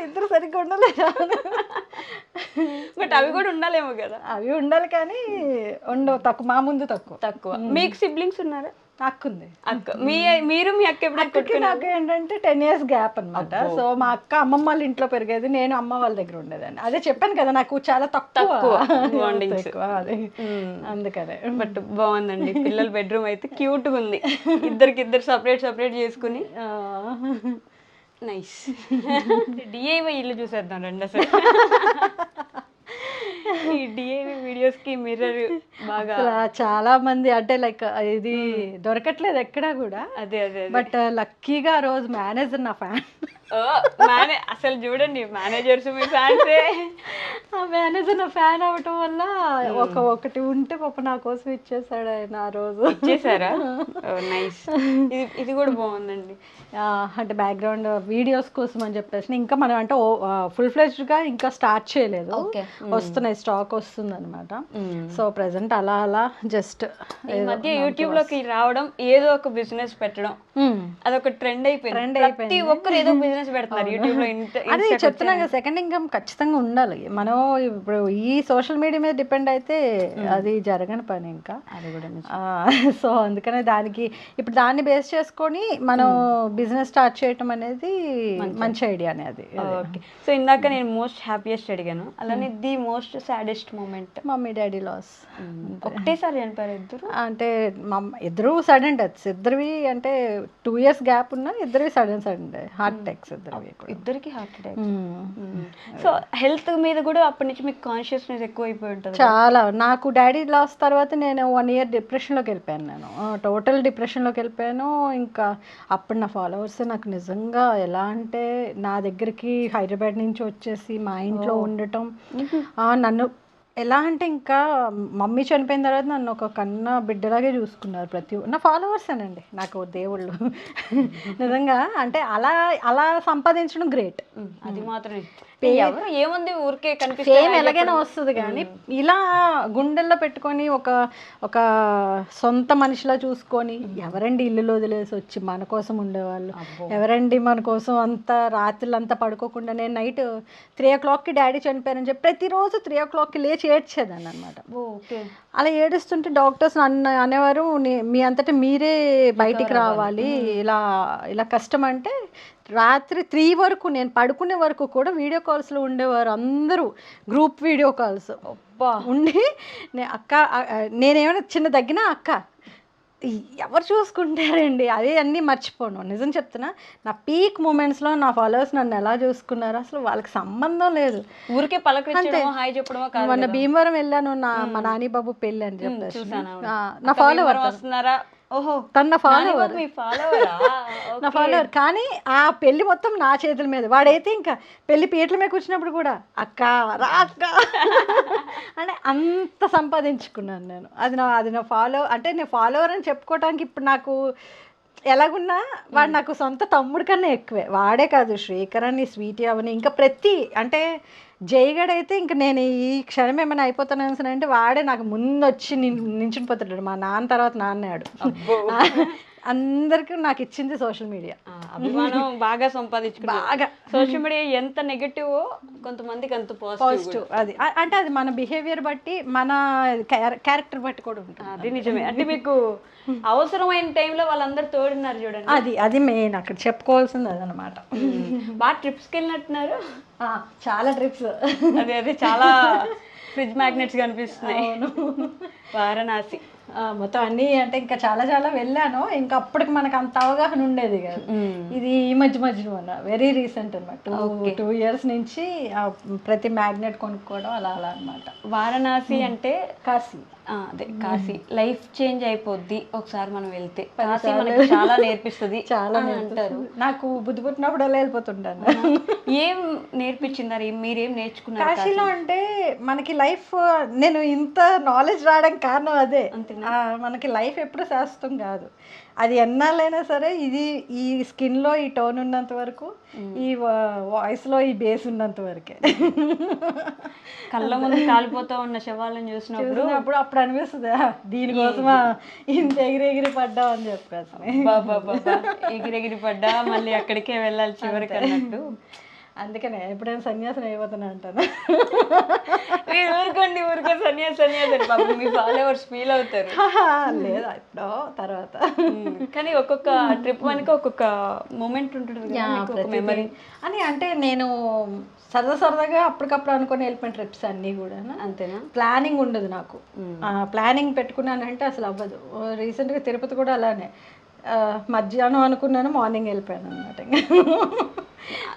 ఇద్దరు సరిగ్గా ఉండలేదా?
బట్ అవి కూడా ఉండాలేమో కదా.
అవి ఉండాలి కానీ ఉండవు, తక్కువ. మా ముందు తక్కువ.
మీకు సిబ్లింగ్స్ ఉన్నారా?
అక్క ఉంది.
అక్క మీరు మీ అక్క
అక్కకి నాకు ఏంటంటే 10 years గ్యాప్ అనమాట. సో మా అక్క అమ్మమ్మ వాళ్ళ ఇంట్లో పెరిగేది, నేను అమ్మ వాళ్ళ దగ్గర ఉండేదాన్ని. అదే చెప్పాను కదా, నాకు చాలా తక్కువ అది, అందుకనే.
బట్ బాగుందండి, పిల్లల బెడ్రూమ్ అయితే క్యూట్ గా ఉంది. ఇద్దరు సపరేట్ చేసుకుని నైస్. డిఐవై ఇల్లు చూసేద్దాం రండి. అసలు ఈ డిఐవై వీడియోస్ కి మిర్రర్ బాగా
చాలా మంది అంటే లైక్ ఇది దొరకట్లేదు ఎక్కడా కూడా.
అదే
బట్ లక్కీగా ఆ రోజు మేనేజర్ నా ఫ్యాన్.
అసలు చూడండి, మేనేజర్స్ మీ ఫ్యాన్సే.
ఆ మేనేజర్ నా ఫ్యాన్ అవటం వల్ల ఒకటి ఉంటే పాప నా కోసం ఇచ్చేసాడు ఆయన ఆ రోజు.
ఇచ్చేసారా? నైస్. ఇది కూడా బాగుందండి.
అంటే బ్యాక్గ్రౌండ్ వీడియోస్ కోసం అని చెప్పేసి ఇంకా మనం అంటే ఫుల్ ఫ్లెజ్డ్ గా ఇంకా స్టార్ట్ చేయలేదు, వస్తున్నాయి, స్టాక్ వస్తుంది అనమాట. సో ప్రెసెంట్ అలా జస్ట్
ఈ మధ్య యూట్యూబ్ లోకి రావడం, ఏదో ఒక బిజినెస్ పెట్టడం, అదొక ట్రెండ్ అయిపోయింది. ప్రతి ఒక్కరు ఏదో బిజినెస్ పెడతారు యూట్యూబ్ లో.
అదే చెప్తున్నాం కదా, సెకండ్ ఇన్కమ్ ఖచ్చితంగా ఉండాలి. మనం ఇప్పుడు ఈ సోషల్ మీడియా మీద డిపెండ్ అయితే అది జరగని పని ఇంకా. అది కూడా సో అందుకనే దానికి ఇప్పుడు దాన్ని బేస్ చేసుకొని మనం బిజినెస్ స్టార్ట్ చేయటం అనేది మంచి ఐడియా అనేది.
ఓకే. సో ఇందాక నేను మోస్ట్ హ్యాపీయెస్ట్ అడిగాను, అలానే the most saddest moment.
Mummy daddy loss.
ఒకటేసారి చనిపోయారు ఇద్దరు?
అంటే ఇద్దరు సడన్ డెత్స్. ఇద్దరివి అంటే 2 years గ్యాప్ ఉన్నా ఇద్దరివి సడన్ హార్ట్ అటాక్స్.
ఇద్దరికి హార్ట్ అటాక్. సో హెల్త్ మీద కూడా అప్పటి నుంచి మీకు కాన్షియస్నెస్ ఎక్కువ అయిపోయి ఉంటుంది
చాలా. నాకు డాడీ లాస్ తర్వాత నేను 1 year డిప్రెషన్లోకి వెళ్ళిపోయాను. నేను టోటల్ డిప్రెషన్లోకి వెళ్ళిపోయాను. ఇంకా అప్పుడు నా ఫాలోవర్స్ నాకు నిజంగా ఎలా అంటే నా దగ్గరికి హైదరాబాద్ నుంచి వచ్చేసి మా ఇంట్లో ఉండటం, నన్ను ఎలా అంటే ఇంకా మమ్మీ చనిపోయిన తర్వాత నన్ను ఒక కన్న బిడ్డలాగే చూసుకున్నారు ప్రతి నా ఫాలోవర్స్ అనండి నాకు దేవుళ్ళు. నిజంగా అంటే అలా సంపాదించడం గ్రేట్.
అది మాత్రమే. ఏముంది, ఊరికే
ఫేమ్ ఎలాగైనా వస్తుంది కానీ ఇలా గుండెల్లో పెట్టుకొని ఒక సొంత మనిషిలా చూసుకొని, ఎవరండి ఇల్లులో వదిలేసి వచ్చి మన కోసం ఉండేవాళ్ళు, ఎవరండి మన కోసం అంత రాత్రులంతా పడుకోకుండా. నేను నైట్ 3 o'clockకి డాడీ చనిపోయారని చెప్పి ప్రతిరోజు 3 o'clockకి లేచి ఏడ్చేదాన్ని అనమాట. అలా ఏడుస్తుంటే డాక్టర్స్ అనేవారు, మీ అంతటా మీరే బయటికి రావాలి, ఇలా కష్టం. అంటే రాత్రి 3 వరకు నేను పడుకునే వరకు కూడా వీడియో కాల్స్లో ఉండేవారు అందరూ, గ్రూప్ వీడియో కాల్స్ ఉండి. నేనేమైనా చిన్న తగ్గినా అక్క ఎవరు చూసుకుంటారండి, అదే అన్నీ మర్చిపోను. నిజం చెప్తున్నా, నా పీక్ మూమెంట్స్లో నా ఫాలోవర్స్ నన్ను ఎలా చూసుకున్నారు అసలు వాళ్ళకి సంబంధం లేదు.
ఊరికే పలకరించడమో హాయ్ చెప్పడమో కాదు.
మొన్న భీమవరం వెళ్ళాను, మా నాని బాబు పెళ్ళి అని చెప్పేసి నా ఫాలోవర్ వస్తున్నారా, తన ఫాలోవర్ నా ఫాలోవర్. కానీ ఆ పెళ్లి మొత్తం నా చేతుల మీద. వాడైతే ఇంకా పెళ్లి పీటల మీద కూర్చున్నప్పుడు కూడా అక్క రా అక్క అంటే అంత సంపాదించుకున్నాను నేను. అది నా అంటే నేను ఫాలోవర్ అని చెప్పుకోవడానికి ఇప్పుడు నాకు ఎలాగున్నా వాడు నాకు సొంత తమ్ముడు కన్నా ఎక్కువే. వాడే కాదు, శ్రీకర్ అని, స్వీటీ అవని, ఇంకా ప్రతి అంటే జయగడైతే ఇంక నేను ఈ క్షణం ఏమైనా అయిపోతాను అంటే వాడే నాకు ముందు వచ్చి నించుని పోతాడు. మా నాన్న తర్వాత నాన్నాడు. అందరికీ నాకు ఇచ్చింది సోషల్ మీడియా.
అభిమానం బాగా సంపాదించుకున్నా. బాగా సోషల్ మీడియా ఎంత నెగటివ్ కొంతమందికి అంత పాజిటివ్.
అది అంటే అది మన బిహేవియర్ బట్టి, మన క్యారెక్టర్ బట్టి కూడా ఉంటుంది.
అది నిజమే. అంటే మీకు అవసరమైన టైంలో వాళ్ళందరూ తోడున్నారు చూడండి,
అది మెయిన్ అక్కడ చెప్పుకోవాల్సింది అదనమాట.
బాగా ట్రిప్స్కి వెళ్ళినట్టున్నారు.
చాలా ట్రిప్స్.
అదే చాలా ఫ్రిడ్జ్ మ్యాగ్నెట్స్ కనిపిస్తున్నాయి. వారణాసి
మొత్తం అన్నీ అంటే ఇంకా చాలా చాలా వెళ్ళాను. ఇంకా అప్పటికి మనకు అంత అవగాహన ఉండేది కాదు. ఇది ఈ మధ్యలో వెరీ రీసెంట్ అనమాట. 2 years నుంచి ప్రతి మ్యాగ్నెట్ కొనుక్కోవడం అలా అలా అనమాట.
వారణాసి అంటే
కాశీ.
అదే కాశీ లైఫ్ చేంజ్ అయిపోద్ది ఒకసారి మనం వెళ్తే. కాశీ మనకి చాలా నేర్పిస్తుంది
చాలా అంటారు. నాకు బుద్ధి పుట్టినప్పుడు అలా వెళ్ళిపోతుంటాను.
ఏం నేర్పించింది, మీరేం నేర్చుకున్నారు
కాశీలో? అంటే మనకి లైఫ్, నేను ఇంత నాలెడ్జ్ రావడానికి కారణం అదే. మనకి లైఫ్ ఎప్పుడు శాశ్వతం కాదు. అది ఎన్నాళ్ళైనా సరే ఇది ఈ స్కిన్లో ఈ టోన్ ఉన్నంత వరకు, ఈ వాయిస్లో ఈ బేస్ ఉన్నంత వరకే.
కళ్ళ ముందు కాలిపోతూ ఉన్న శవాలను చూసినప్పుడు
అప్పుడు అనిపిస్తుంది దీనికోసమా ఇంత ఎగిరెగిరి పడ్డా అని చెప్పేసి.
బాబా ఎగిరెగిరి పడ్డా మళ్ళీ అక్కడికే వెళ్ళాలి చివరికి అన్నట్టు.
అందుకనే ఎప్పుడైనా సన్యాసం అయిపోతున్నా అంటాను.
మీరు ఊరుకో సన్యాసం బాబు, మీ ఫాలోవర్స్ ఫీల్ అవుతారు.
లేదా ఎప్పుడో తర్వాత.
కానీ ఒక్కొక్క ట్రిప్ మనకి ఒక్కొక్క మూమెంట్ ఉంటుంది మెమరీ
అని. అంటే నేను సరదాగా అప్పటికప్పుడు అనుకుని వెళ్ళిపోయిన ట్రిప్స్ అన్నీ కూడా.
అంతేనా?
ప్లానింగ్ ఉండదు నాకు. ప్లానింగ్ పెట్టుకున్నానంటే అసలు అవ్వదు. రీసెంట్గా తిరుపతి కూడా అలానే మధ్యాహ్నం అనుకున్నాను, మార్నింగ్ వెళ్ళిపోయాను అనమాట.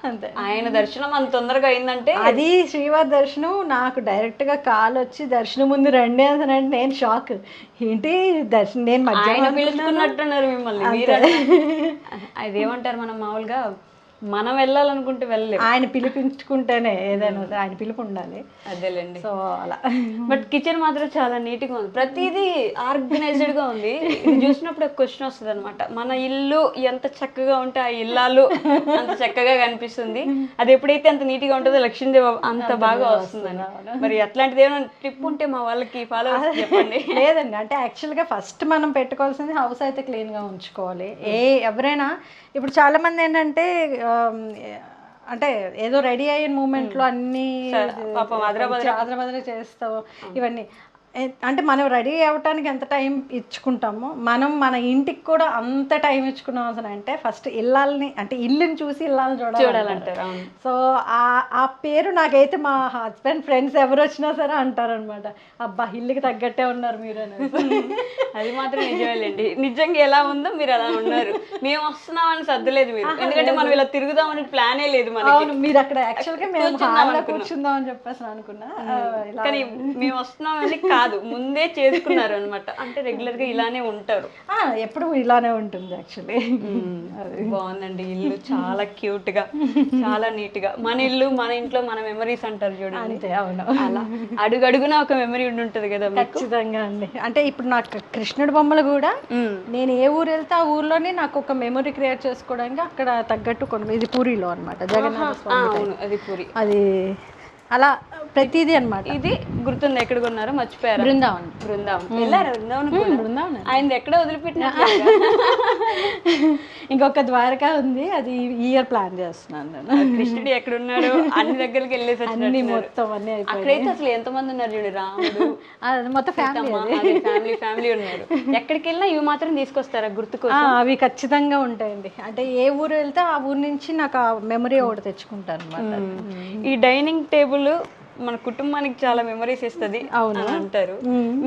అంతే.
ఆయన దర్శనం అంత తొందరగా అయిందంటే
అది శ్రీవారి దర్శనం. నాకు డైరెక్ట్గా కాల్ వచ్చి దర్శనం ముందు రండి అంటే నేను షాక్. ఏంటి దర్శనం, నేను మధ్యాహ్నం
పిలుచుకున్నట్టున్నారు మిమ్మల్ని. అదేమంటారు మనం మామూలుగా మనం వెళ్ళాలనుకుంటే వెళ్ళలేము, ఆయన
పిలిపించుకుంటేనే ఏదైనా. ఆయన పిలుపు ఉండాలి.
అదేలేండి.
సో అలా.
బట్ కిచెన్ మాత్రం చాలా నీట్గా ఉంది, ప్రతిదీ ఆర్గనైజ్డ్గా ఉంది. ఇది చూసినప్పుడు క్వశ్చన్ వస్తుంది అనమాట, మన ఇల్లు ఎంత చక్కగా ఉంటే ఆ ఇల్లాలు అంత చక్కగా కనిపిస్తుంది. అది ఎప్పుడైతే అంత నీట్గా ఉంటుందో లక్ష్మీదేవి అంత బాగా వస్తుందని. మరి అట్లాంటిది ఏమైనా ట్రిప్ ఉంటే మా వాళ్ళకి ఫాలో చెప్పండి.
లేదండి, అంటే యాక్చువల్గా ఫస్ట్ మనం పెట్టుకోవాల్సింది హౌస్ అయితే క్లీన్గా ఉంచుకోవాలి. ఎవరైనా ఇప్పుడు చాలామంది ఏంటంటే అంటే ఏదో రెడీ అయిన మూమెంట్లో అన్నీ ఆదరబదర చేస్తావు ఇవన్నీ. అంటే మనం రెడీ అవ్వటానికి ఎంత టైం ఇచ్చుకుంటామో మనం మన ఇంటికి కూడా అంత టైం ఇచ్చుకున్నాం. అసలు అంటే ఫస్ట్ ఇల్లాలని, అంటే ఇల్లుని చూసి ఇల్లాలని చూడాలంటారు. సో ఆ పేరు నాకైతే మా హస్బెండ్ ఫ్రెండ్స్ ఎవరు వచ్చినా సరే అంటారనమాట, అబ్బా ఇల్లుకి తగ్గట్టే ఉన్నారు మీరు అని.
అది మాత్రం నిజమేలేండి. నిజంగా ఎలా ఉందో మీరు అలా ఉన్నారు. మేము వస్తున్నామని సర్దలేదు మీరు, ఎందుకంటే మనం ఇలా తిరుగుదామని ప్లానే లేదు మనకి.
మీరు అక్కడ యాక్చువల్గా మేము కూర్చుందాం అని చెప్పేసి అనుకున్నా,
కానీ మేము వస్తున్నామని కాదు, ముందే చేసుకున్నారు అనమాట. అంటే రెగ్యులర్ గా ఇలానే ఉంటారు,
ఎప్పుడు ఇలానే ఉంటుంది యాక్చువల్లీ.
బాగుందండి ఇల్లు, చాలా క్యూట్ గా, చాలా నీట్ గా. మన ఇల్లు మన ఇంట్లో మన మెమరీస్ అంటారు చూడండి.
అవును,
అలా అడుగడుగునా ఒక మెమరీ ఉంటుంటది కదా.
ఖచ్చితంగా అండి. అంటే ఇప్పుడు నాకు కృష్ణుడి బొమ్మలు కూడా నేను ఏ ఊరు వెళ్తే ఆ ఊర్లోనే నాకు ఒక మెమరీ క్రియేట్ చేసుకోవడానికి అక్కడ తగ్గట్టు కొన్ని. ఇది పూరిలో అనమాట, జగన్నాథ స్వామి.
అది పూరి,
అది అలా ప్రతిదీ అనమాట.
ఇది గుర్తుంది, ఎక్కడ కొన్నారో మర్చిపోయారు.
బృందావన్
వెళ్ళారు. బృందావన్ ఆయన ఎక్కడ వదిలిపెట్టినా.
ఇంకొక ద్వారకా ఉంది, అది ఈ ఇయర్ ప్లాన్ చేస్తున్నాను నేను.
కృష్ణుడు ఎక్కడ ఉన్నాడు అన్ని దగ్గరికి వెళ్ళేసి
అన్ని మొత్తం అన్ని
అక్కడైతే అసలు ఎంతమంది ఉన్నారు చూడండి, రాముడు
మొత్తం
ఫ్యామిలీ ఉన్నారు. ఎక్కడికి వెళ్ళినా ఇవి మాత్రం తీసుకొస్తారా గుర్తుకు?
అవి ఖచ్చితంగా ఉంటాయండి. అంటే ఏ ఊరు వెళ్తే ఆ ఊరు నుంచి నాకు ఆ మెమరీ ఒకటి తెచ్చుకుంటాను అనమాట.
ఈ డైనింగ్ టేబుల్ మన కుటుంబానికి చాలా మెమరీస్ ఇస్తుంది అని అంటారు.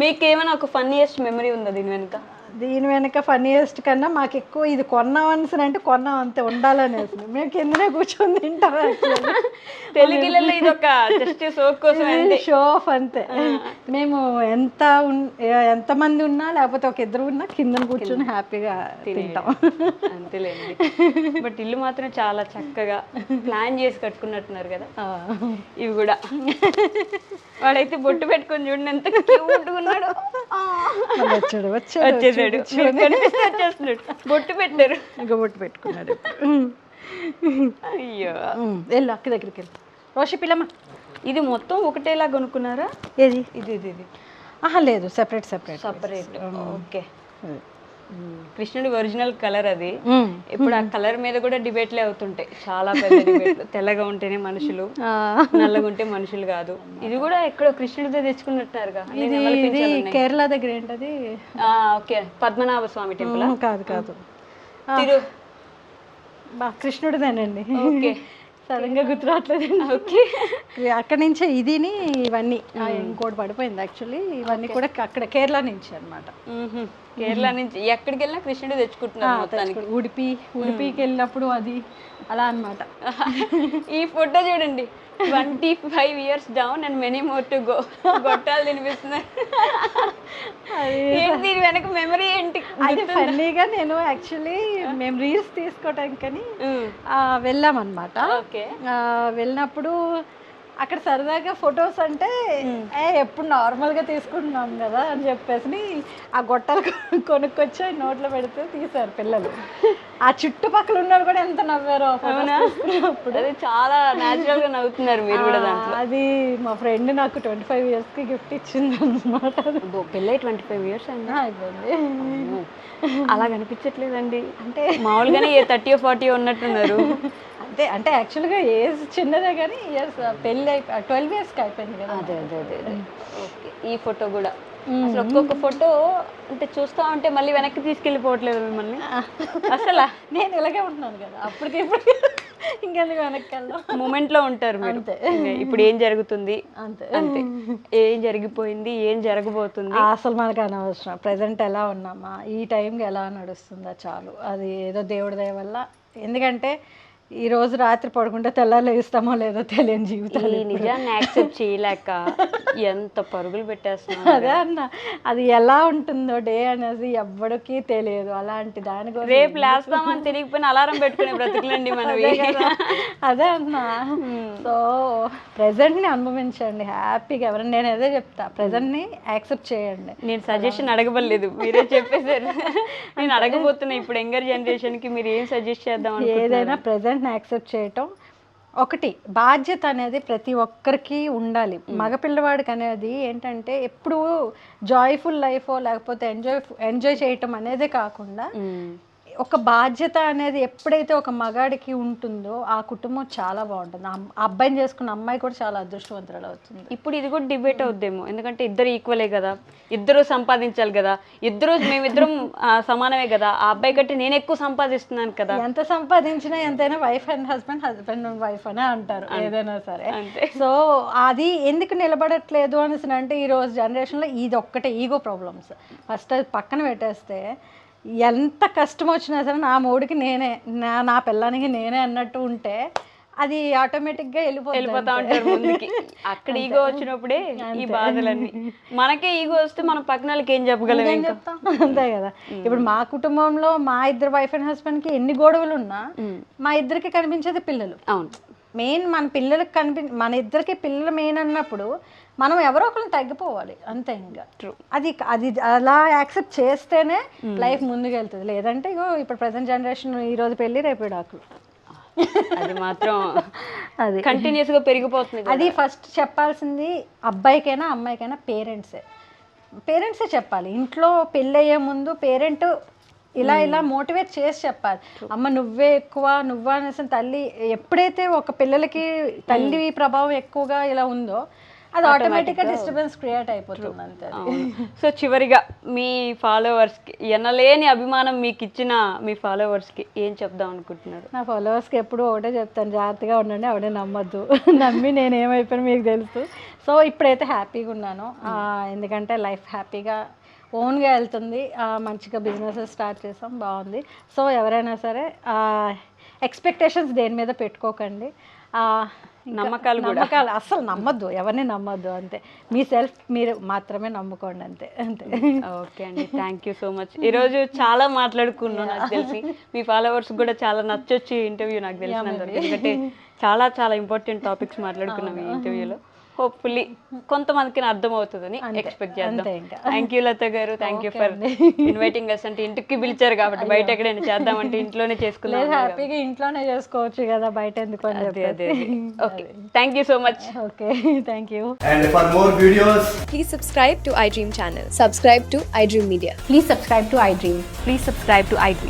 మీకు ఏమైనా ఒక ఫన్నీయెస్ట్ మెమరీ ఉందా దీని వెనుక?
దీని వెనక ఫన్నీయెస్ట్ కన్నా మాకు ఎక్కువ ఇది కొన్నామని అంటే కొన్నాం అంతే ఉండాలనేసి మేము కిందనే కూర్చొని తింటాం.
తెలుగులో ఇది ఒక జస్ట్ షో కోసం,
షో ఆఫ్ అంతే. మేము ఎంతమంది ఉన్నా లేకపోతే ఒక ఇద్దరు ఉన్నా కింద కూర్చొని హ్యాపీగా తింటాం
అంతేలేండి. బట్ ఇల్లు మాత్రం చాలా చక్కగా ప్లాన్ చేసి కట్టుకున్నట్టున్నారు కదా. ఇవి కూడా వాడైతే బొట్టు పెట్టుకొని చూడండి ఎంత క్యూట్గా ఉన్నాడు. వచ్చేసాడు, వచ్చేస్తున్నాడు, బొట్టు పెట్టారు,
ఇంకా బొట్టు పెట్టుకున్నాడు.
అయ్యో,
వెళ్ళు అక్క దగ్గరికి వెళ్ళి. రోషి పిల్లమ్మ,
ఇది మొత్తం ఒకటేలా కొనుక్కున్నారా?
ఏది?
ఇది ఇది ఇది
లేదు, సెపరేట్.
ఓకే. కృష్ణుడి ఒరిజినల్ కలర్ అది. ఇప్పుడు ఆ కలర్ మీద కూడా డిబేట్లే అవుతుంటాయి, చాలా పెద్ద డిబేట్లు. తెల్లగా ఉంటేనే మనుషులు, నల్లగా ఉంటే మనుషులు కాదు. ఇది కూడా ఎక్కడో కృష్ణుడితో తెచ్చుకున్నట్టున్నారుగా.
ఇది కేరళ దగ్గర ఏంటది?
ఓకే, పద్మనాభ స్వామి టెంపుల్.
కాదు
తిరు
కృష్ణుడిదేనండి.
ఓకే,
సడన్ గా గుర్తురావట్లేదు.
ఓకే.
అక్కడి నుంచే ఇదిని ఇవన్నీ ఇంకోటి పడిపోయింది యాక్చువల్లీ. ఇవన్నీ కూడా అక్కడ కేరళ నుంచి అన్నమాట.
కేరళ నుంచి ఎక్కడికి వెళ్ళినా కృష్ణుడు తెచ్చుకుంటున్నారు మొత్తానికి.
ఉడిపికి వెళ్ళినప్పుడు అది అలా అన్నమాట.
ఈ ఫోటో చూడండి, 25 years down and many more to go. గొట్టాలు తినిపిస్తున్నారు. ఏంటి దీని వెనక మెమరీ ఏంటి?
అది ఫన్నీగా నేను యాక్చువల్లీ మేము రీల్స్ తీసుకోవటానికని వెళ్ళామన్నమాట.
ఓకే.
వెళ్ళినప్పుడు అక్కడ సరదాగా ఫొటోస్ అంటే ఎప్పుడు నార్మల్గా తీసుకుంటున్నాం కదా అని చెప్పేసి ఆ గొట్టలు కొనుక్కొచ్చి నోట్లో పెడితే తీశారు పిల్లలు. ఆ చుట్టుపక్కల ఉన్నారు కూడా ఎంత నవ్వారో అప్పుడు.
అది చాలా న్యాచురల్ గా నవ్వుతున్నారు మీరు కూడా దాంట్లో.
అది మా ఫ్రెండ్ నాకు 25 years కి గిఫ్ట్ ఇచ్చింది అనమాట.
పెళ్ళై 25 years
అయిపోయింది.
అలా కనిపించట్లేదండి, అంటే మామూలుగానే 30 or 40 ఉన్నట్టున్నారు.
అంతే, అంటే యాక్చువల్గా ఏజ్ చిన్నదే కానీ ఇయర్స్ పెళ్ళి 12 years అయిపోయింది కదా.
అదే అదే అదే అదే. ఓకే. ఈ ఫోటో కూడా అసలు ఒక్కొక్క ఫోటో అంటే చూస్తా ఉంటే మళ్ళీ వెనక్కి తీసుకెళ్ళిపోవట్లేదు మిమ్మల్ని అసలు.
నేను ఇలాగే ఉంటున్నాను కదా అప్పటికి ఇప్పుడు, ఇంకెందుకు వెనక్కి వెళ్దాం,
మూమెంట్ లో ఉంటారు మీరు. ఇప్పుడు ఏం జరుగుతుంది అంతే అంతే, ఏం జరిగిపోయింది, ఏం జరగబోతుంది
అసలు మనకు అనవసరం. ప్రజెంట్ ఎలా ఉన్నామా, ఈ టైంకి ఎలా నడుస్తుందా చాలు. అది ఏదో దేవుడి దయ వల్ల. ఎందుకంటే ఈ రోజు రాత్రి పడుకుంటే తెల్లారు ఇస్తామో లేదో తెలియని జీవితాలు.
ఈ నిజాన్ని యాక్సెప్ట్ చేయలేక ఎంత పరుగులు పెట్టేస్తున్నాం.
అదే అన్న, అది ఎలా ఉంటుందో డే అనేది ఎవ్వడికి తెలియదు. అలాంటి దాని గురించి
రేపు లేస్తామని తెలియకపోయినా అలారం పెట్టుకునే బ్రతుకులండి మనవి.
అదే అన్న. సో ప్రెజెంట్ని అనుభవించండి హ్యాపీగా. ఎవరైనా నేను అదే చెప్తా, ప్రెజెంట్ని యాక్సెప్ట్ చేయండి.
నేను సజెషన్ అడగబడలేదు, మీరే చెప్పేశారు. నేను అడగబోతున్నా ఇప్పుడు యంగర్ జనరేషన్కి మీరు ఏం సజెస్ట్ చేద్దాం.
ఏదైనా ప్రెజెంట్ యాక్సెప్ట్ చేయటం ఒకటి. బాధ్యత అనేది ప్రతి ఒక్కరికి ఉండాలి. మగపిల్లవాడికి అనేది ఏంటంటే ఎప్పుడు జాయ్ఫుల్ లైఫ్ లేకపోతే ఎంజాయ్ చేయటం అనేదే కాకుండా ఒక బాధ్యత అనేది ఎప్పుడైతే ఒక మగాడికి ఉంటుందో ఆ కుటుంబం చాలా బాగుంటుంది. ఆ అబ్బాయిని చేసుకున్న అమ్మాయి కూడా చాలా అదృష్టవంతురాలు అవుతుంది.
ఇప్పుడు ఇది కూడా డిబేట్ అవుద్దేమో, ఎందుకంటే ఇద్దరు ఈక్వలే కదా, ఇద్దరు సంపాదించాలి కదా, మేమిద్దరం సమానమే కదా, ఆ అబ్బాయి కంటే నేను ఎక్కువ సంపాదిస్తున్నాను కదా.
ఎంత సంపాదించినా ఎంతైనా wife and husband, husband and wife అనే అంటారు ఏదైనా సరే. సో అది ఎందుకు నిలబడట్లేదు అనేసి అంటే ఈ రోజు జనరేషన్లో ఇది ఒక్కటే ఈగో ప్రాబ్లమ్స్. ఫస్ట్ అది పక్కన పెట్టేస్తే ఎంత కష్టం వచ్చినా సరే నా మూడికి నేనే, నా పిల్లానికి నేనే అన్నట్టు ఉంటే అది ఆటోమేటిక్గా వెళ్ళిపోతా
ఉంటారు ముందుకి. అక్కడ ఈగో వచ్చినప్పుడే ఈ బాధలన్నీ. మనకే ఈగో వస్తే మనం పక్కన వాళ్ళకి ఏం చెప్పగలం,
ఏం చెప్తాం. అంతే కదా. ఇప్పుడు మా కుటుంబంలో మా ఇద్దరు వైఫ్ అండ్ హస్బెండ్కి ఎన్ని గొడవలు ఉన్నా మా ఇద్దరికి కనిపించేది పిల్లలు.
అవును,
మెయిన్ మన పిల్లలకి మన ఇద్దరికి పిల్లలు మెయిన్ అన్నప్పుడు మనం ఎవరో ఒకరిని తగ్గిపోవాలి అంతే. ఇంకా అది అది అలా యాక్సెప్ట్ చేస్తేనే లైఫ్ ముందుకు వెళ్తుంది. లేదంటే ఇగో ఇప్పుడు ప్రజెంట్ జనరేషన్ ఈ రోజు పెళ్ళి రేపు విడాకులు,
అది మాత్రం అది కంటిన్యూస్ గా పెరిగిపోతుంది.
అది ఫస్ట్ చెప్పాల్సింది అబ్బాయికైనా అమ్మాయికైనా పేరెంట్సే చెప్పాలి. ఇంట్లో పెళ్ళయ్యే ముందు పేరెంట్ ఇలా మోటివేట్ చేసి చెప్పాలి. అమ్మ నువ్వే ఎక్కువ, నువ్వు అనేసి తల్లి ఎప్పుడైతే ఒక పిల్లలకి తల్లి ప్రభావం ఎక్కువగా ఇలా ఉందో అది ఆటోమేటిక్గా డిస్టర్బెన్స్ క్రియేట్ అయిపోతుంది అంతే.
సో చివరిగా మీ ఫాలోవర్స్కి ఎనలేని అభిమానం మీకు ఇచ్చిన మీ ఫాలోవర్స్కి ఏం చెప్దాం అనుకుంటున్నారు?
నా ఫాలోవర్స్కి ఎప్పుడు ఒకటే చెప్తాను, జాగ్రత్తగా ఉండండి, ఆవిడే నమ్మద్దు. నమ్మి నేను ఏమైపోయినా మీకు తెలుసు. సో ఇప్పుడైతే హ్యాపీగా ఉన్నాను, ఎందుకంటే లైఫ్ హ్యాపీగా ఓన్గా వెళ్తుంది. మంచిగా బిజినెస్ స్టార్ట్ చేసాం, బాగుంది. సో ఎవరైనా సరే ఎక్స్పెక్టేషన్స్ దేని మీద పెట్టుకోకండి.
నమ్మకాలు
అస్సలు నమ్మద్దు, ఎవరిని నమ్మద్దు. అంతే, మీ సెల్ఫ్ మీరు మాత్రమే నమ్ముకోండి అంతే.
ఓకే అండి, థ్యాంక్ యూ సో మచ్. ఈరోజు చాలా మాట్లాడుకున్నాం, నాకు తెలిసి మీ ఫాలోవర్స్ కూడా చాలా నచ్చొచ్చు ఇంటర్వ్యూ నాకు తెలిసినందుకు. ఎందుకంటే చాలా చాలా ఇంపార్టెంట్ టాపిక్స్ మాట్లాడుకున్నాం ఈ ఇంటర్వ్యూలో. హోప్ఫుల్లీ కొంతమందికి అర్థం అవుతుందని ఎక్స్పెక్ట్ చేద్దాం. Thank you Latha garu, thank you for inviting us. అంటే ఇంటికి పిలిచారు కాబట్టి బయట ఎక్కడైనా చేద్దామంటే ఇంట్లోనే చేసుకున్నాం.
హ్యాపీగా ఇంట్లోనే చేసుకోవచ్చు కదా, బయట ఎందుకు అని చెప్పి.
Okay, thank you so much.
Okay, thank you.
And for more videos,
please subscribe to iDream channel. Subscribe to iDream Media.
Please subscribe to iDream.
Please subscribe to iDream.